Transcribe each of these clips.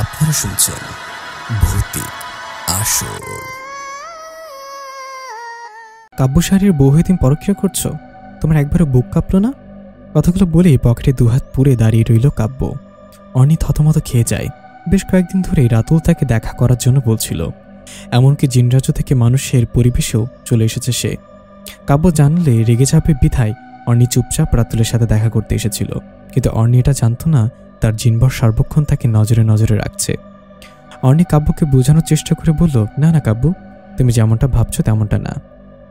আপনারা শুনছেন ভৌতিক আসর। কাব্যশাড়ির বউ হয়ে তুমি পরক্রিয়া করছো, তোমার একবারও বুক কাঁপলো না? কথাগুলো বলেই পকেটে দুহাত পুড়ে দাঁড়িয়ে রইল কাব্য। অর্ণি থতমত খেয়ে যায়। বেশ কয়েকদিন ধরেই রাতুল তাকে দেখা করার জন্য বলছিল, এমনকি জিনরাজ্য থেকে মানুষের পরিবেশেও চলে এসেছে সে। কাব্য জানলে রেগে যাবে বিধায় অর্ণি চুপচাপ রাতুলের সাথে দেখা করতে এসেছিল, কিন্তু অর্ণি এটা জানত না তার জিনবর সর্বক্ষণ তাকে নজরে নজরে রাখছে। অর্ণি কাব্যকে বোঝানোর চেষ্টা করে বলল, না না কাব্য, তুমি যেমনটা ভাবছো তেমনটা না।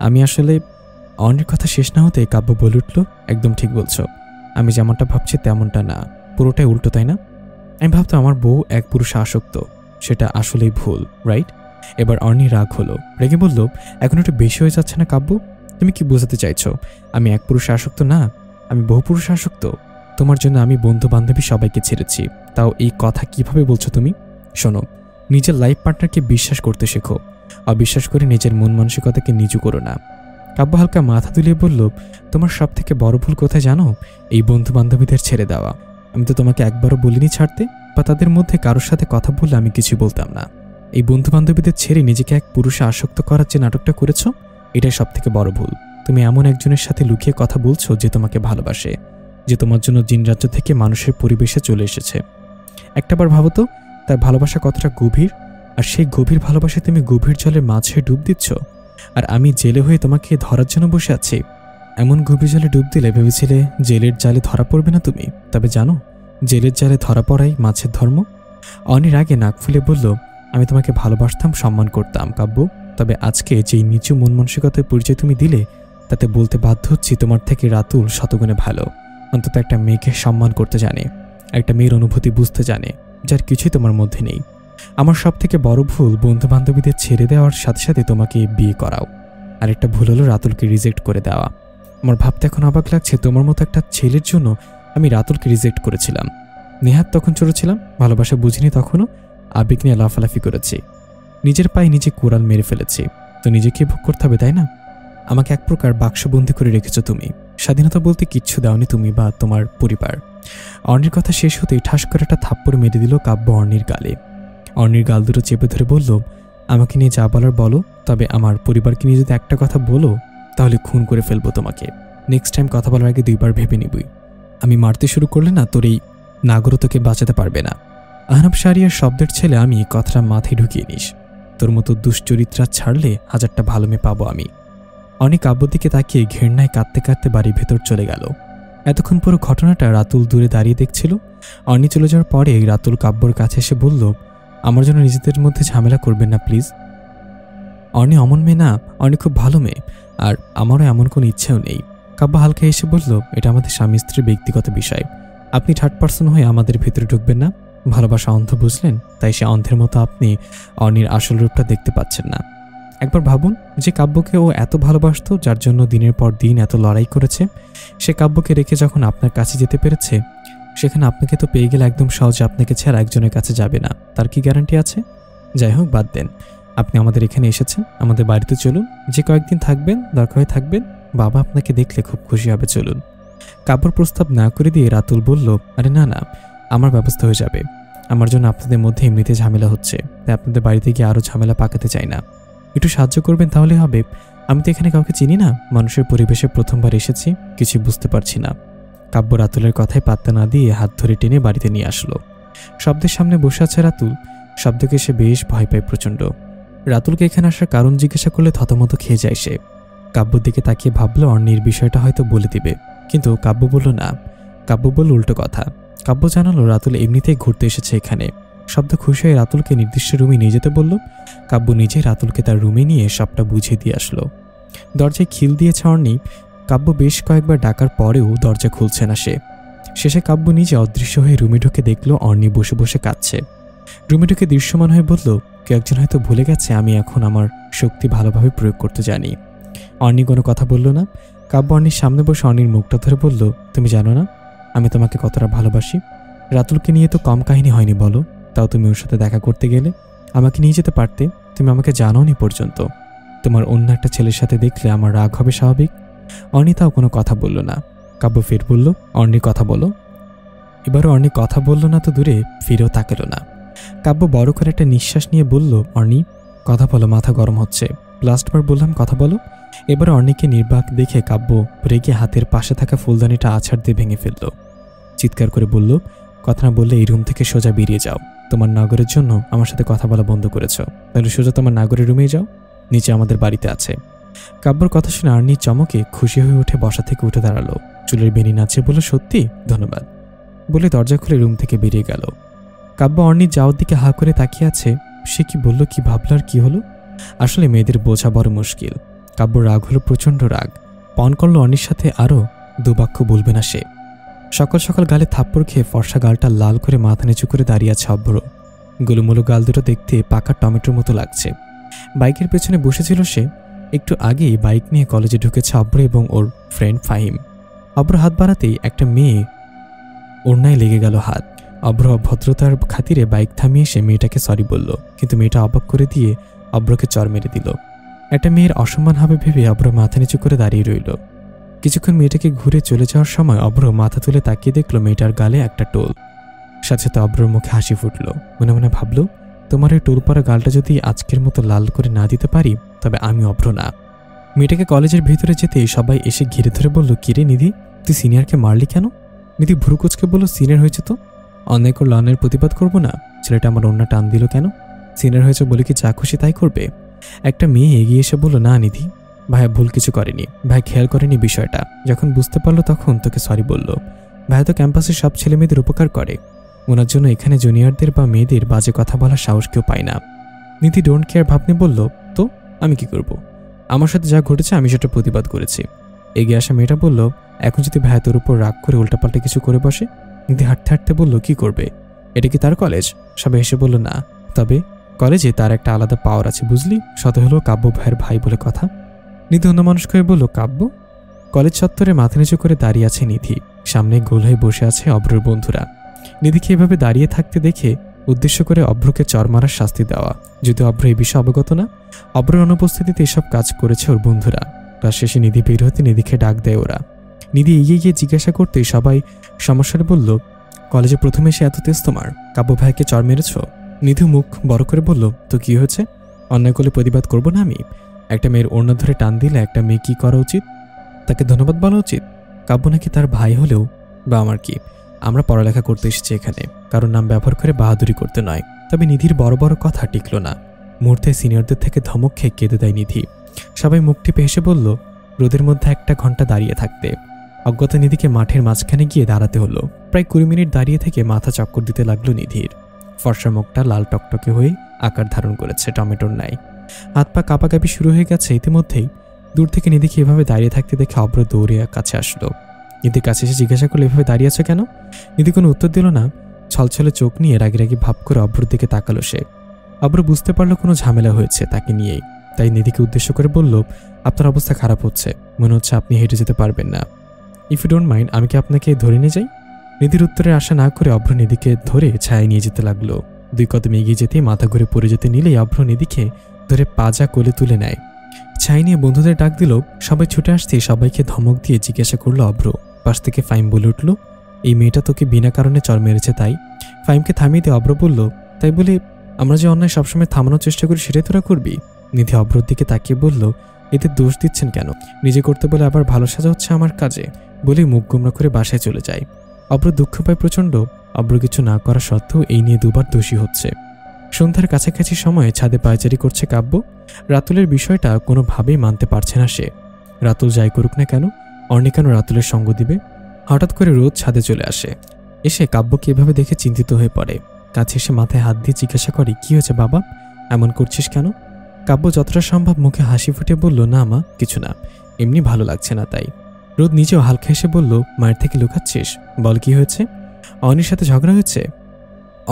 আমি আসলে অর্ণির কথা শেষ না হতে কাব্য বলে উঠল, একদম ঠিক বলছো, আমি যেমনটা ভাবছি তেমনটা না, পুরোটাই উল্টো, তাই না? আমি ভাবতাম আমার বউ এক পুরুষে আসক্ত, সেটা আসলেই ভুল, রাইট? এবার অর্ণি রাগ হলো, রেগে বলল, এখন একটু বেশি হয়ে যাচ্ছে না কাব্য? তুমি কি বোঝাতে চাইছো আমি এক পুরুষে আসক্ত না, আমি বহু পুরুষে আসক্ত? তোমার জন্য আমি বন্ধু বান্ধবী সবাইকে ছেড়েছি, তাও এই কথা কিভাবে বলছো তুমি? শোনো, নিজের লাইফ পার্টনারকে বিশ্বাস করতে শেখো, অবিশ্বাস করে নিজের মন মানসিকতাকে নিচু করো না। কাব্য হালকা মাথা দুলিয়ে বলল, তোমার সব থেকে বড় ভুল কোথায় জানো? এই বন্ধু বান্ধবীদের ছেড়ে দেওয়া। আমি তো তোমাকে একবারও বলিনি ছাড়তে, বা তাদের মধ্যে কারোর সাথে কথা বললে আমি কিছু বলতাম না। এই বন্ধু বান্ধবীদের ছেড়ে নিজেকে এক পুরুষে আসক্ত করার যে নাটকটা করেছো, এটাই সব থেকে বড় ভুল। তুমি এমন একজনের সাথে লুকিয়ে কথা বলছো যে তোমাকে ভালোবাসে, যে তোমার জন্য জিনরাজ্য থেকে মানুষের পরিবেশে চলে এসেছে। একটাবার ভাবো তো, তার ভালোবাসা কতটা গভীর, আর সেই গভীর ভালোবাসায় তুমি গভীর জলের মাঝে ডুব দিচ্ছ, আর আমি জেলে হয়ে তোমাকে ধরার জন্য বসে আছি। এমন গভীর জলে ডুব দিলে ভেবেছিলে জেলের জালে ধরা পড়বে না তুমি? তবে জানো, জেলের জালে ধরা পড়াই মাছের ধর্ম। অনির আগে নাক ফুলে বলল, আমি তোমাকে ভালোবাসতাম, সম্মান করতাম কাব্য, তবে আজকে যেই নিচু মন মানসিকতার পরিচয় তুমি দিলে, তাতে বলতে বাধ্য হচ্ছি তোমার থেকে রাতুল শতগুণে ভালো। অন্তত একটা মেয়েকে সম্মান করতে জানে, একটা মেয়ের অনুভূতি বুঝতে জানে, যার কিছুই তোমার মধ্যে নেই। আমার সব থেকে বড় ভুল বন্ধু বান্ধবীদের ছেড়ে দেওয়ার সাথে সাথে তোমাকে বিয়ে করাও, আর একটা ভুল হলো রাতুলকে রিজেক্ট করে দেওয়া। আমার ভাবতে এখন অবাক লাগছে, তোমার মতো একটা ছেলের জন্য আমি রাতুলকে রিজেক্ট করেছিলাম। নেহাত তখন ছোট ছিলাম, ভালোবাসা বুঝিনি, তখনও আবেগ নিয়ে লাফালাফি করেছি, নিজের পায়ে নিজে কোরাল মেরে ফেলেছি। তো নিজেকে ভোগ করতে হবে, তাই না? আমাকে এক প্রকার বাক্সবন্দি করে রেখেছো তুমি, স্বাধীনতা বলতে কিচ্ছু দাওনি তুমি বা তোমার পরিবার। অর্ণির কথা শেষ হতেই ঠাস করে একটা থাপ্পড় মেরে দিল কাব্য অর্ণির গালে। অর্ণির গাল দুটো চেপে ধরে বলল, আমাকে নিয়ে যা বলার বলো, তবে আমার পরিবারকে নিয়ে যদি একটা কথা বলো তাহলে খুন করে ফেলবো তোমাকে। নেক্সট টাইম কথা বলার আগে দুইবার ভেবে নিবই। আমি মারতে শুরু করলে না, তোর এই নাগরতকে বাঁচাতে পারবে না। আহনাব শাহরিয়ার শব্দের ছেলে আমি, কথাটা মাথায় ঢুকিয়ে নিস। তোর মতো দুশ্চরিত্রা ছাড়লে হাজারটা ভালো মেয়ে পাবো আমি। অনেক কাব্যর দিকে তাকিয়ে ঘেন্নায় কাঁদতে কাঁদতে বাড়ির ভেতর চলে গেল। এতক্ষণ পুরো ঘটনাটা রাতুল দূরে দাঁড়িয়ে দেখছিল। অর্ণি চলে যাওয়ার পরে রাতুল কাব্যর কাছে এসে বলল, আমার জন্য নিজেদের মধ্যে ঝামেলা করবেন না প্লিজ। অর্ণি অমন মেয়ে না, অর্ণি খুব ভালো মেয়ে, আর আমারও এমন কোনো ইচ্ছেও নেই। কাব্য হালকা এসে বলল, এটা আমাদের স্বামী স্ত্রীর ব্যক্তিগত বিষয়, আপনি থার্ড পার্সন হয়ে আমাদের ভেতরে ঢুকবেন না। ভালোবাসা অন্ধ বুঝলেন, তাই সে অন্ধের মতো আপনি অর্ণির আসল রূপটা দেখতে পাচ্ছেন না। একবার ভাবুন, যে কাব্যকে ও এত ভালোবাসত, যার জন্য দিনের পর দিন এত লড়াই করেছে, সে কাব্যকে রেখে যখন আপনার কাছে যেতে পেরেছে, সেখানে আপনাকে তো পেয়ে গেলে একদম সহজে আপনাকে ছাড়া একজনের কাছে যাবে না, তার কি গ্যারান্টি আছে? যাই হোক, বাদ দেন। আপনি আমাদের এখানে এসেছেন, আমাদের বাড়িতে চলুন, যে কয়েকদিন থাকবেন দরকার হয়ে থাকবেন, বাবা আপনাকে দেখলে খুব খুশি হবে, চলুন। কাব্যর প্রস্তাব না করে দিয়ে রাতুল বলল, আরে না না, আমার ব্যবস্থা হয়ে যাবে। আমার জন্য আপনাদের মধ্যে এমনিতে ঝামেলা হচ্ছে, তাই আপনাদের বাড়িতে গিয়ে আরও ঝামেলা পাকাতে চাই না। একটু সাহায্য করবেন তাহলে হবে। আমি তো এখানে কাউকে চিনি না, মানুষের পরিবেশে প্রথমবার এসেছি, কিছু বুঝতে পারছি না। কাব্য রাতুলের কথায় পাত্তা না দিয়ে হাত ধরে টেনে বাড়িতে নিয়ে আসলো। শব্দের সামনে বসে আছে রাতুল, শব্দকে সে বেশ ভয় পায় প্রচণ্ড। রাতুলকে এখানে আসার কারণ জিজ্ঞাসা করলে থতমত খেয়ে যায় সে। কাব্যর দিকে তাকিয়ে ভাবলো অর্ণির বিষয়টা হয়তো বলে দিবে, কিন্তু কাব্য বলল না। কাব্য বলল উল্টো কথা। কাব্য জানালো রাতুল এমনিতেই ঘুরতে এসেছে এখানে। শব্দ খুশি হয়ে রাতুলকে নির্দিষ্ট রুমে নিয়ে যেতে বলল। কাব্য নিজে রাতুলকে তার রুমে নিয়ে সবটা বুঝিয়ে দিয়ে আসলো। দরজায় খিল দিয়েছে অর্ণি। কাব্য বেশ কয়েকবার ডাকার পরেও দরজা খুলছে না সে। শেষে কাব্য নিজে অদৃশ্য হয়ে রুমে ঢুকে দেখলো অর্ণি বসে বসে কাঁদছে। রুমে ঢুকে দৃশ্যমান হয়ে বলল, কেউ একজন হয়তো ভুলে গেছে আমি এখন আমার শক্তি ভালোভাবে প্রয়োগ করতে জানি। অর্ণি কোনো কথা বলল না। কাব্য অর্ণির সামনে বসে অর্ণির মুখটা ধরে বলল, তুমি জানো না আমি তোমাকে কতটা ভালোবাসি? রাতুলকে নিয়ে তো কম কাহিনী হয়নি বলো, তাও তুমি ওর সাথে দেখা করতে গেলে, আমাকে নিয়ে যেতে পারতে, তুমি আমাকে জানোনি পর্যন্ত। তোমার অন্য একটা ছেলের সাথে দেখলে আমার রাগ হবে স্বাভাবিক। অর্ণি তাও কোনো কথা বলল না। কাব্য ফের বলল, অর্ণি কথা বলো। এবারও অর্ণি কথা বলল না তো দূরে, ফিরেও তাকালো না। কাব্য বড় করে একটা নিঃশ্বাস নিয়ে বলল, অর্নি কথা বলো, মাথা গরম হচ্ছে। লাস্টবার বললাম কথা বলো। এবার অর্নিকে নির্বাক দেখে কাব্য রেগে হাতের পাশে থাকা ফুলদানিটা আছাড় দিয়ে ভেঙে ফেলল। চিৎকার করে বলল, কথা না বললে এই রুম থেকে সোজা বেরিয়ে যাও। তোমার নাগরের জন্য আমার সাথে কথা বলা বন্ধ করেছ, তাহলে সোজা তোমার নাগরের রুমেই যাও, নিচে আমাদের বাড়িতে আছে। কাব্যর কথা শুনে আর্নি চমকে খুশি হয়ে উঠে বসা থেকে উঠে দাঁড়ালো। চুলের বেনি নাচে বলল, সত্যি ধন্যবাদ বলে দরজা খুলে রুম থেকে বেরিয়ে গেল। কাব্য অর্নির যাওয়ার দিকে হা করে তাকিয়ে আছে। সে কি বলল, কি ভাবল আর কি হলো? আসলে মেয়েদের বোঝা বড় মুশকিল। কাব্য রাগ হলো, প্রচণ্ড রাগ। পণ করল অর্নির সাথে আরও দুবাক্য বলবে না সে। সকাল সকাল গালে থাপ্পড় খেয়ে ফর্সা গালটা লাল করে মাথা নিচু করে দাঁড়িয়ে আছে অভ্র। গোলুমোলু গাল দুটো দেখতে পাকা টমেটোর মতো লাগছে। বাইকের পেছনে বসেছিল সে। একটু আগেই বাইক নিয়ে কলেজে ঢুকেছে অভ্র এবং ওর ফ্রেন্ড ফাহিম। অভ্র হাত বাড়াতেই একটা মেয়ে ওড়নায় লেগে গেল হাত। অভ্র ভদ্রতার খাতিরে বাইক থামিয়ে সে মেয়েটাকে সরি বলল, কিন্তু মেয়েটা অবাক করে দিয়ে অভ্রকে চড় মেরে দিল। একটা মেয়ের অসম্মান হবে ভেবে অভ্র মাথা নিচু করে দাঁড়িয়ে রইল। কিছুক্ষণ মেয়েটাকে ঘুরে চলে যাওয়ার সময় অভ্র মাথা তুলে তাকিয়ে দেখল মেয়েটার গালে একটা টোল। সাথে সাথে অভ্রর মুখে হাসি ফুটল। মনে মনে ভাবল, তোমার ওই টোল পরা গালটা যদি আজকের মতো লাল করে না দিতে পারি তবে আমি অভ্র না। মেয়েটাকে কলেজের ভিতরে যেতেই সবাই এসে ঘিরে ধরে বলল, কিরে নিধি, তুই সিনিয়রকে মারলি কেন? নিধি ভ্রুকুচকে বলল, সিনিয়র হয়েছে তো অন্যায় করলে অন্যায়ের প্রতিবাদ করব না? ছেলেটা আমার ওড়না টান দিল কেন? সিনিয়র হয়েছে বলে কি যা খুশি তাই করবে? একটা মেয়ে এগিয়ে এসে বলল, না নিধি, ভাইয়া ভুল কিছু করেনি, ভাই খেয়াল করেনি বিষয়টা, যখন বুঝতে পারলো তখন তোকে সরি বলল। ভাইয়া তো ক্যাম্পাসের সব ছেলে মেয়েদের উপকার করে, ওনার জন্য এখানে জুনিয়রদের বা মেয়েদের বাজে কথা বলার সাহস কেউ পায় না। নিধি ডোন্ট কেয়ার ভাব নিয়ে বলল, তো আমি কি করব? আমার সাথে যা ঘটেছে আমি সেটা প্রতিবাদ করেছি। এগিয়ে আসা মেয়েটা বলল, এখন যদি ভাইয়া তোর উপর রাগ করে উল্টাপাল্টা কিছু করে বসে? নিধি হাঁটতে হাঁটতে বলল, কি করবে? এটা কি তার কলেজ? সবাই হেসে বলল, না, তবে কলেজে তার একটা আলাদা পাওয়ার আছে বুঝলি, শত হলো কাব্য ভাইয়ের ভাই বলে কথা। নিধি অন্য মানুষ করে বলল, কাব্য? কলেজ চত্বরে মাথা নিচু করে দাঁড়িয়ে আছে নিধি। সামনে গোল হয়ে বসে আছে অভ্রর বন্ধুরা। নিধিকে এভাবে দাঁড়িয়ে থাকতে দেখে উদ্দেশ্য করে অভ্রকে চড় মারার শাস্তি দেওয়া, যদিও অভ্র এই বিষয়ে অবগত না। অভ্রের অনুপস্থিতিতে এসব কাজ করেছে ওর বন্ধুরা। তার শেষে নিধি বের হতে নিধিকে ডাক দেয় ওরা। নিধি এগিয়ে গিয়ে জিজ্ঞাসা করতেই সবাই সমস্যাটা বলল, কলেজে প্রথমে এসে এত তেজ তোমার? কাব্য ভাইকে চড় মেরেছ? নিধি মুখ বড় করে বলল, তো কি হয়েছে? অন্যায় করলে প্রতিবাদ করব না আমি? একটা মেয়ের ওড়না ধরে টান দিলে একটা মেয়ে কি করা উচিত? তাকে ধন্যবাদ বলা উচিত? কাব্য নাকি তার ভাই হলেও বা আমার কি, আমরা পড়ালেখা করতে এসেছি এখানে, কারোর নাম ব্যবহার করে বাহাদুরি করতে নয়। তবে নিধির বড় বড় কথা টিকল না। মুহূর্তে সিনিয়রদের থেকে ধমক খেয়ে কেঁদে দেয় নিধি। সবাই মুখ টিপে হেসে বলল, রোদের মধ্যে 1 ঘন্টা দাঁড়িয়ে থাকতে। অজ্ঞাত নিধিকে মাঠের মাঝখানে গিয়ে দাঁড়াতে হলো। প্রায় 20 মিনিট দাঁড়িয়ে থেকে মাথা চক্কর দিতে লাগলো নিধির। ফর্সা মুখটা লাল টকটকে হয়ে আকার ধারণ করেছে টমেটোর ন্যায়। হাত পা কাঁপাকাঁপি শুরু হয়ে গেছে ইতিমধ্যেই। দূর থেকে নিধিকে এভাবে দাঁড়িয়ে থাকতে দেখে অভ্র দৌড়ে কাছে আসলো। নিধির কাছে এসে জিজ্ঞাসা করলো, এভাবে দাঁড়িয়ে আছে কেন? নিধি কোনো উত্তর দিল না। ছলছলে চোখ নিয়ে রাগি রাগি ভাব করে অভ্রর দিকে তাকালো সে। অভ্র বুঝতে পারলো কোনো ঝামেলা হয়েছে তাকে নিয়েই, তাই নিধিকে উদ্দেশ্য করে বলল, আপনার অবস্থা খারাপ হচ্ছে, মনে হচ্ছে আপনি হেঁটে যেতে পারবেন না। ইফ ইউ ডোন্ট মাইন্ড আমি কি আপনাকে ধরে নিয়ে যাই? নিধির উত্তরের আশা না করে অভ্র নিধিকে ধরে ছায়া নিয়ে যেতে লাগলো। 2 কদম এগিয়ে যেতেই মাথা ঘুরে পড়ে যেতে নিলেই অভ্র নিধিকে ধরে পাজা কোলে তুলে নেয়। ছাই নিয়ে বন্ধুদের ডাক দিল। সবাই ছুটে আসতেই সবাইকে ধমক দিয়ে জিজ্ঞাসা করলো অভ্র। পাশ থেকে ফাইম বলে উঠল, এই মেয়েটা তোকে বিনা কারণে চড় মেরেছে তাই? ফাইমকে থামিয়ে দিয়ে অভ্র বলল, তাই বলে আমরা যে অন্যায় সবসময় থামানোর চেষ্টা করি সেটাই তোরা করবি? নিধি অভ্রর দিকে তাকিয়ে বলল, এতে দোষ দিচ্ছেন কেন? নিজে করতে বলে আবার ভালো সাজা হচ্ছে আমার কাজে, বলেই মুখ গোমরা করে বাসায় চলে যায়। অভ্র দুঃখ পায় প্রচণ্ড। অভ্র কিছু না করা সত্ত্বেও এই নিয়ে 2বার দোষী হচ্ছে। সন্ধ্যার কাছাকাছি সময়ে ছাদে পায়চারি করছে কাব্য। রাতুলের বিষয়টা কোনোভাবেই মানতে পারছে না সে। রাতুল যাই করুক না কেন, অর্নি কেন রাতুলের সঙ্গ দিবে? হঠাৎ করে রোদ ছাদে চলে আসে। এসে কাব্যকে এভাবে দেখে চিন্তিত হয়ে পড়ে। কাছে এসে মাথায় হাত দিয়ে জিজ্ঞাসা করে, কি হয়েছে বাবা, এমন করছিস কেন? কাব্য যতটা সম্ভব মুখে হাসি ফুটে বলল, না মা, কিছু না, এমনি ভালো লাগছে না তাই। রোদ নিজেও হালকা হেসে বলল, মায়ের থেকে লুকাচ্ছিস? বল কি হয়েছে? অর্নির সাথে ঝগড়া হয়েছে?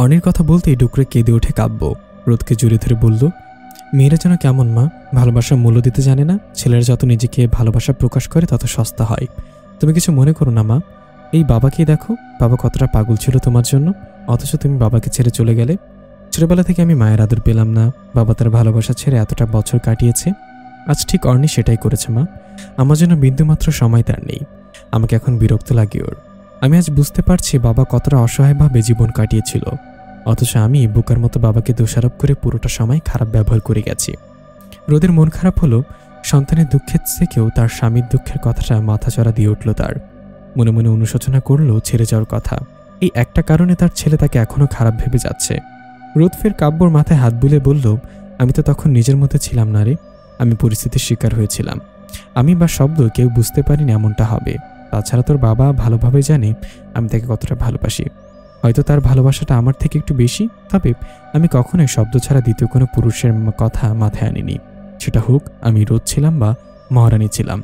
অর্নির কথা বলতেই ডুকরে কেঁদে ওঠে কাব্য। রোদকে জড়িয়ে ধরে বলল, মেয়েরা যেন কেমন মা, ভালোবাসার মূল্য দিতে জানে না। ছেলেরা যত নিজেকে ভালোবাসা প্রকাশ করে তত সস্তা হয়। তুমি কিছু মনে করো না মা, এই বাবাকেই দেখো, বাবা কতটা পাগল ছিল তোমার জন্য, অথচ তুমি বাবাকে ছেড়ে চলে গেলে। ছোটবেলা থেকে আমি মায়ের আদর পেলাম না, বাবা তার ভালোবাসা ছেড়ে এতটা বছর কাটিয়েছে। আজ ঠিক অর্নি সেটাই করেছে মা, আমার জন্য বিন্দুমাত্র সময় তার নেই। আমাকে এখন বিরক্ত লাগে ওর। আমি আজ বুঝতে পারছি বাবা কতটা অসহায়ভাবে জীবন কাটিয়েছিল। অথচ আমি বোকার মতো বাবাকে দোষারোপ করে পুরোটা সময় খারাপ ব্যবহার করে গেছি। রোদের মন খারাপ হলো। সন্তানের দুঃখের থেকেও তার স্বামীর দুঃখের কথাটা মাথাচড়া দিয়ে উঠল তার। মনে মনে অনুশোচনা করলো ছেড়ে যাওয়ার কথা। এই একটা কারণে তার ছেলে তাকে এখনো খারাপ ভেবে যাচ্ছে। রোদ ফের কাব্যর মাথায় হাত বুলে বলল, আমি তো তখন নিজের মধ্যে ছিলাম না রে, আমি পরিস্থিতির শিকার হয়েছিলাম। আমি বা শব্দ কেউ বুঝতে পারিনি এমনটা হবে। তাছাড়া তোর বাবা ভালোভাবে জানে আমি তাকে কতটা ভালোবাসি। হয়তো তার ভালোবাসাটা আমার থেকে একটু বেশি, তবে আমি কখনোই শব্দ ছাড়া দ্বিতীয় কোনো পুরুষের কথা মাথায় আনিনি, সেটা হোক আমি রোদ ছিলাম বা মহারানী ছিলাম।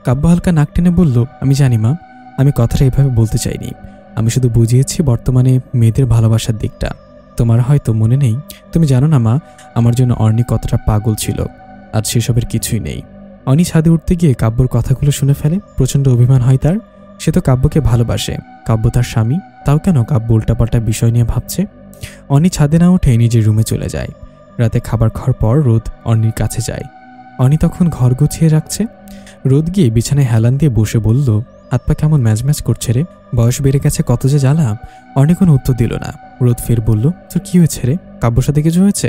কাব্য হালকা নাক টেনে বলল, আমি জানি মা, আমি কথাটা এভাবে বলতে চাইনি। আমি শুধু বুঝিয়েছি বর্তমানে মেয়েদের ভালোবাসার দিকটা। তোমার হয়তো মনে নেই, তুমি জানো না মা, আমার জন্য অর্ণি কতটা পাগল ছিল। আজ সেসবের কিছুই নেই। অনি ছাদে উঠতে গিয়ে কাব্যর কথাগুলো শুনে ফেলে। প্রচণ্ড অভিমান হয় তার। সে তো কাব্যকে ভালোবাসে, কাব্য তার স্বামী, তাও কেন কাব্য উল্টাপাল্টা বিষয় নিয়ে ভাবছে। অনি ছাদে না উঠে নিজের রুমে চলে যায়। রাতে খাবার খাওয়ার পর রোদ অর্ণির কাছে যায়। অনি তখন ঘর গুছিয়ে রাখছে। রোদ গিয়ে বিছানায় হেলান দিয়ে বসে বলল, হাত পা কেমন ম্যাচ ম্যাচ করছে রে, বয়স বেড়ে গেছে কত যে জ্বালা। অনি কোনো উত্তর দিল না। রোদ ফের বলল, তোর কি হয়েছে রে, কাব্যর সাথে কিছু হয়েছে?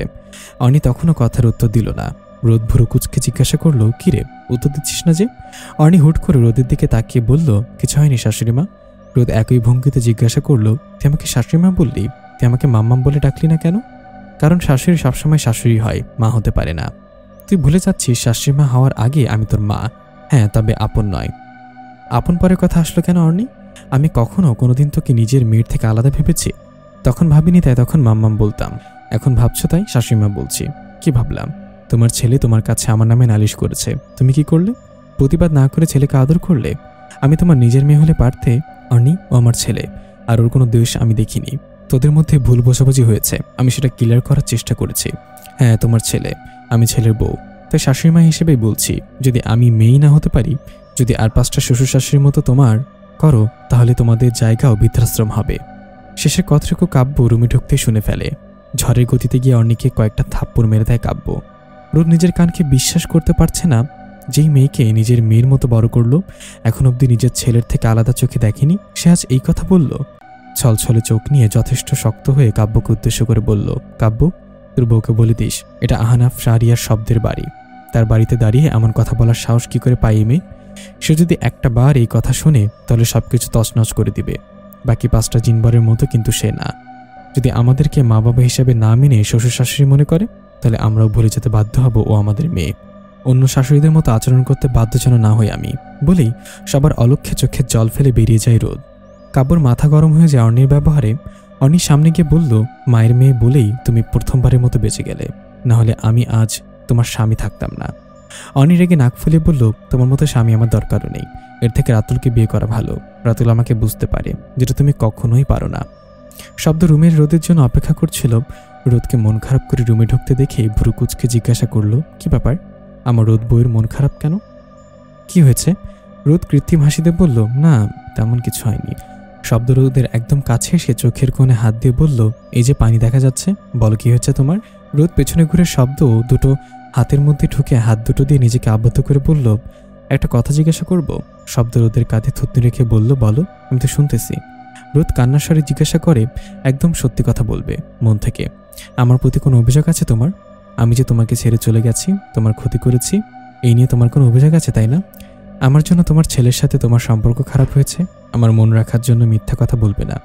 অনি তখনও কথার উত্তর দিল না। রোদ ভুরু কুচকে জিজ্ঞাসা করলো, কি রে, উত্তর দিচ্ছিস না যে? অনি হুট করে রোদের দিকে তাকিয়ে বলল, কিছু হয়নি শাশুড়িমা। রোদ একই ভঙ্গিতে জিজ্ঞাসা করলো, তুই আমাকে শাশুড়িমা বললি, তুই আমাকে মাম্মাম বলে ডাকলি না কেন? কারণ শাশুড়ি সবসময় শাশুড়ি হয়, মা হতে পারে না। তুই ভুলে যাচ্ছিস শাশুড়িমা হওয়ার আগে আমি তোর মা, হ্যাঁ, তবে আপন নয়। আপন পরের কথা আসলো কেন অর্ণি? আমি কখনো কোনোদিন তোকে নিজের মেয়ের থেকে আলাদা ভেবেছি? তখন ভাবিনি, তাই তখন মাম্মাম বলতাম। এখন ভাবছো তাই শাশুড়িমা বলছি। কি ভাবলাম? তোমার ছেলে তোমার কাছে আমার নামে নালিশ করেছে, তুমি কি করলে? প্রতিবাদ না করে ছেলেকে আদর করলে। আমি তোমার নিজের মেয়ে হলে পারতে। অর্ণি, ও আমার ছেলে, আর ওর কোনো দোষ আমি দেখিনি। তোদের মধ্যে ভুল বোঝাবুঝি হয়েছে, আমি সেটা ক্লিয়ার করার চেষ্টা করেছি। হ্যাঁ, তোমার ছেলে, আমি ছেলের বউ, তাই শাশুড়িমা হিসেবেই বলছি, যদি আমি মেয়েই না হতে পারি, যদি আর 5টা শ্বশুর শাশুড়ির মতো তোমার করো, তাহলে তোমাদের জায়গাও বৃদ্ধাশ্রম হবে। শেষের কথাটুকু কাব্য রুমে ঢুকতে শুনে ফেলে। ঝড়ের গতিতে গিয়ে অর্ণিকে কয়েকটা থাপ্পড় মেরে দেয় কাব্য। রোদ নিজের কানকে বিশ্বাস করতে পারছে না। যেই মেয়েকে নিজের মেয়ের মতো বড় করলো, এখন অবধি নিজের ছেলের থেকে আলাদা চোখে দেখেনি, সে আজ এই কথা বলল। ছলছলে চোখ নিয়ে যথেষ্ট শক্ত হয়ে কাব্যকে উদ্দেশ্য করে বলল, কাব্য, তোর বউকে বলে দিস এটা আহনাফ শাহরিয়ার শব্দের বাড়ি। তার বাড়িতে দাঁড়িয়ে এমন কথা বলার সাহস কি করে পাই মেয়ে? সে যদি একটা বার এই কথা শোনে তাহলে সবকিছু তছনছ করে দিবে। বাকি 5টা জিনবরের মতো কিন্তু সে না। যদি আমাদেরকে মা বাবা হিসেবে না মেনে শ্বশুর শাশুড়ি মনে করে, তাহলে আমরাও ভুলে যেতে বাধ্য হব ও আমাদের মেয়ে। অন্য শাশুড়িদের মতো আচরণ করতে বাধ্য যেন না হই আমি, বলেই সবার অলক্ষ্যে চোখে জল ফেলে বেরিয়ে যায় রোদ। কাব্যর মাথা গরম হয়ে যায় অর্ণির ব্যবহারে। অর্ণির সামনে গিয়ে বলল, মায়ের মেয়ে বলেই তুমি প্রথমবারের মতো বেঁচে গেলে, না হলে আমি আজ তোমার স্বামী থাকতাম না। অর্ণি রেগে নাক ফুলে বলল, তোমার মতো স্বামী আমার দরকারও নেই। এর থেকে রাতুলকে বিয়ে করা ভালো। রাতুল আমাকে বুঝতে পারে, যেটা তুমি কখনোই পারো না। শব্দ রুমের রোদের জন্য অপেক্ষা করছিল। রোদকে মন খারাপ করে রুমে ঢুকতে দেখে ভ্রু কুচকে জিজ্ঞাসা করলো, কি ব্যাপার, আমার রোদ বউয়ের মন খারাপ কেন? কি হয়েছে? রোদ কৃত্রিম হাসিতে বলল, না তেমন কিছু হয়নি। শব্দ রোদের একদম কাছে এসে চোখের কোণে হাত দিয়ে বলল, এই যে পানি দেখা যাচ্ছে, বলো কি হয়েছে তোমার? রোদ পেছনে ঘুরে শব্দ দুটো হাতের মধ্যে ঢুকে হাত দুটো দিয়ে নিজেকে আবদ্ধ করে বলল, একটা কথা জিজ্ঞাসা করব? শব্দ রোদের কাঁধে থুতনি রেখে বলল, বলো, আমি তো শুনতেছি। রোদ কান্নার স্বরে জিজ্ঞাসা করে, একদম সত্যি কথা বলবে মন থেকে? আমার প্রতি কোনো অভিযোগ আছে তোমার? আমি যে তোমাকে ছেড়ে চলে গেছি, তোমার ক্ষতি করেছি, এই নিয়ে তোমার কোনো অভিযোগ আছে তাই না? আমার জন্য তোমার ছেলের সাথে তোমার সম্পর্ক খারাপ হয়েছে, আমার মন রাখার জন্য মিথ্যা কথা বলবে না।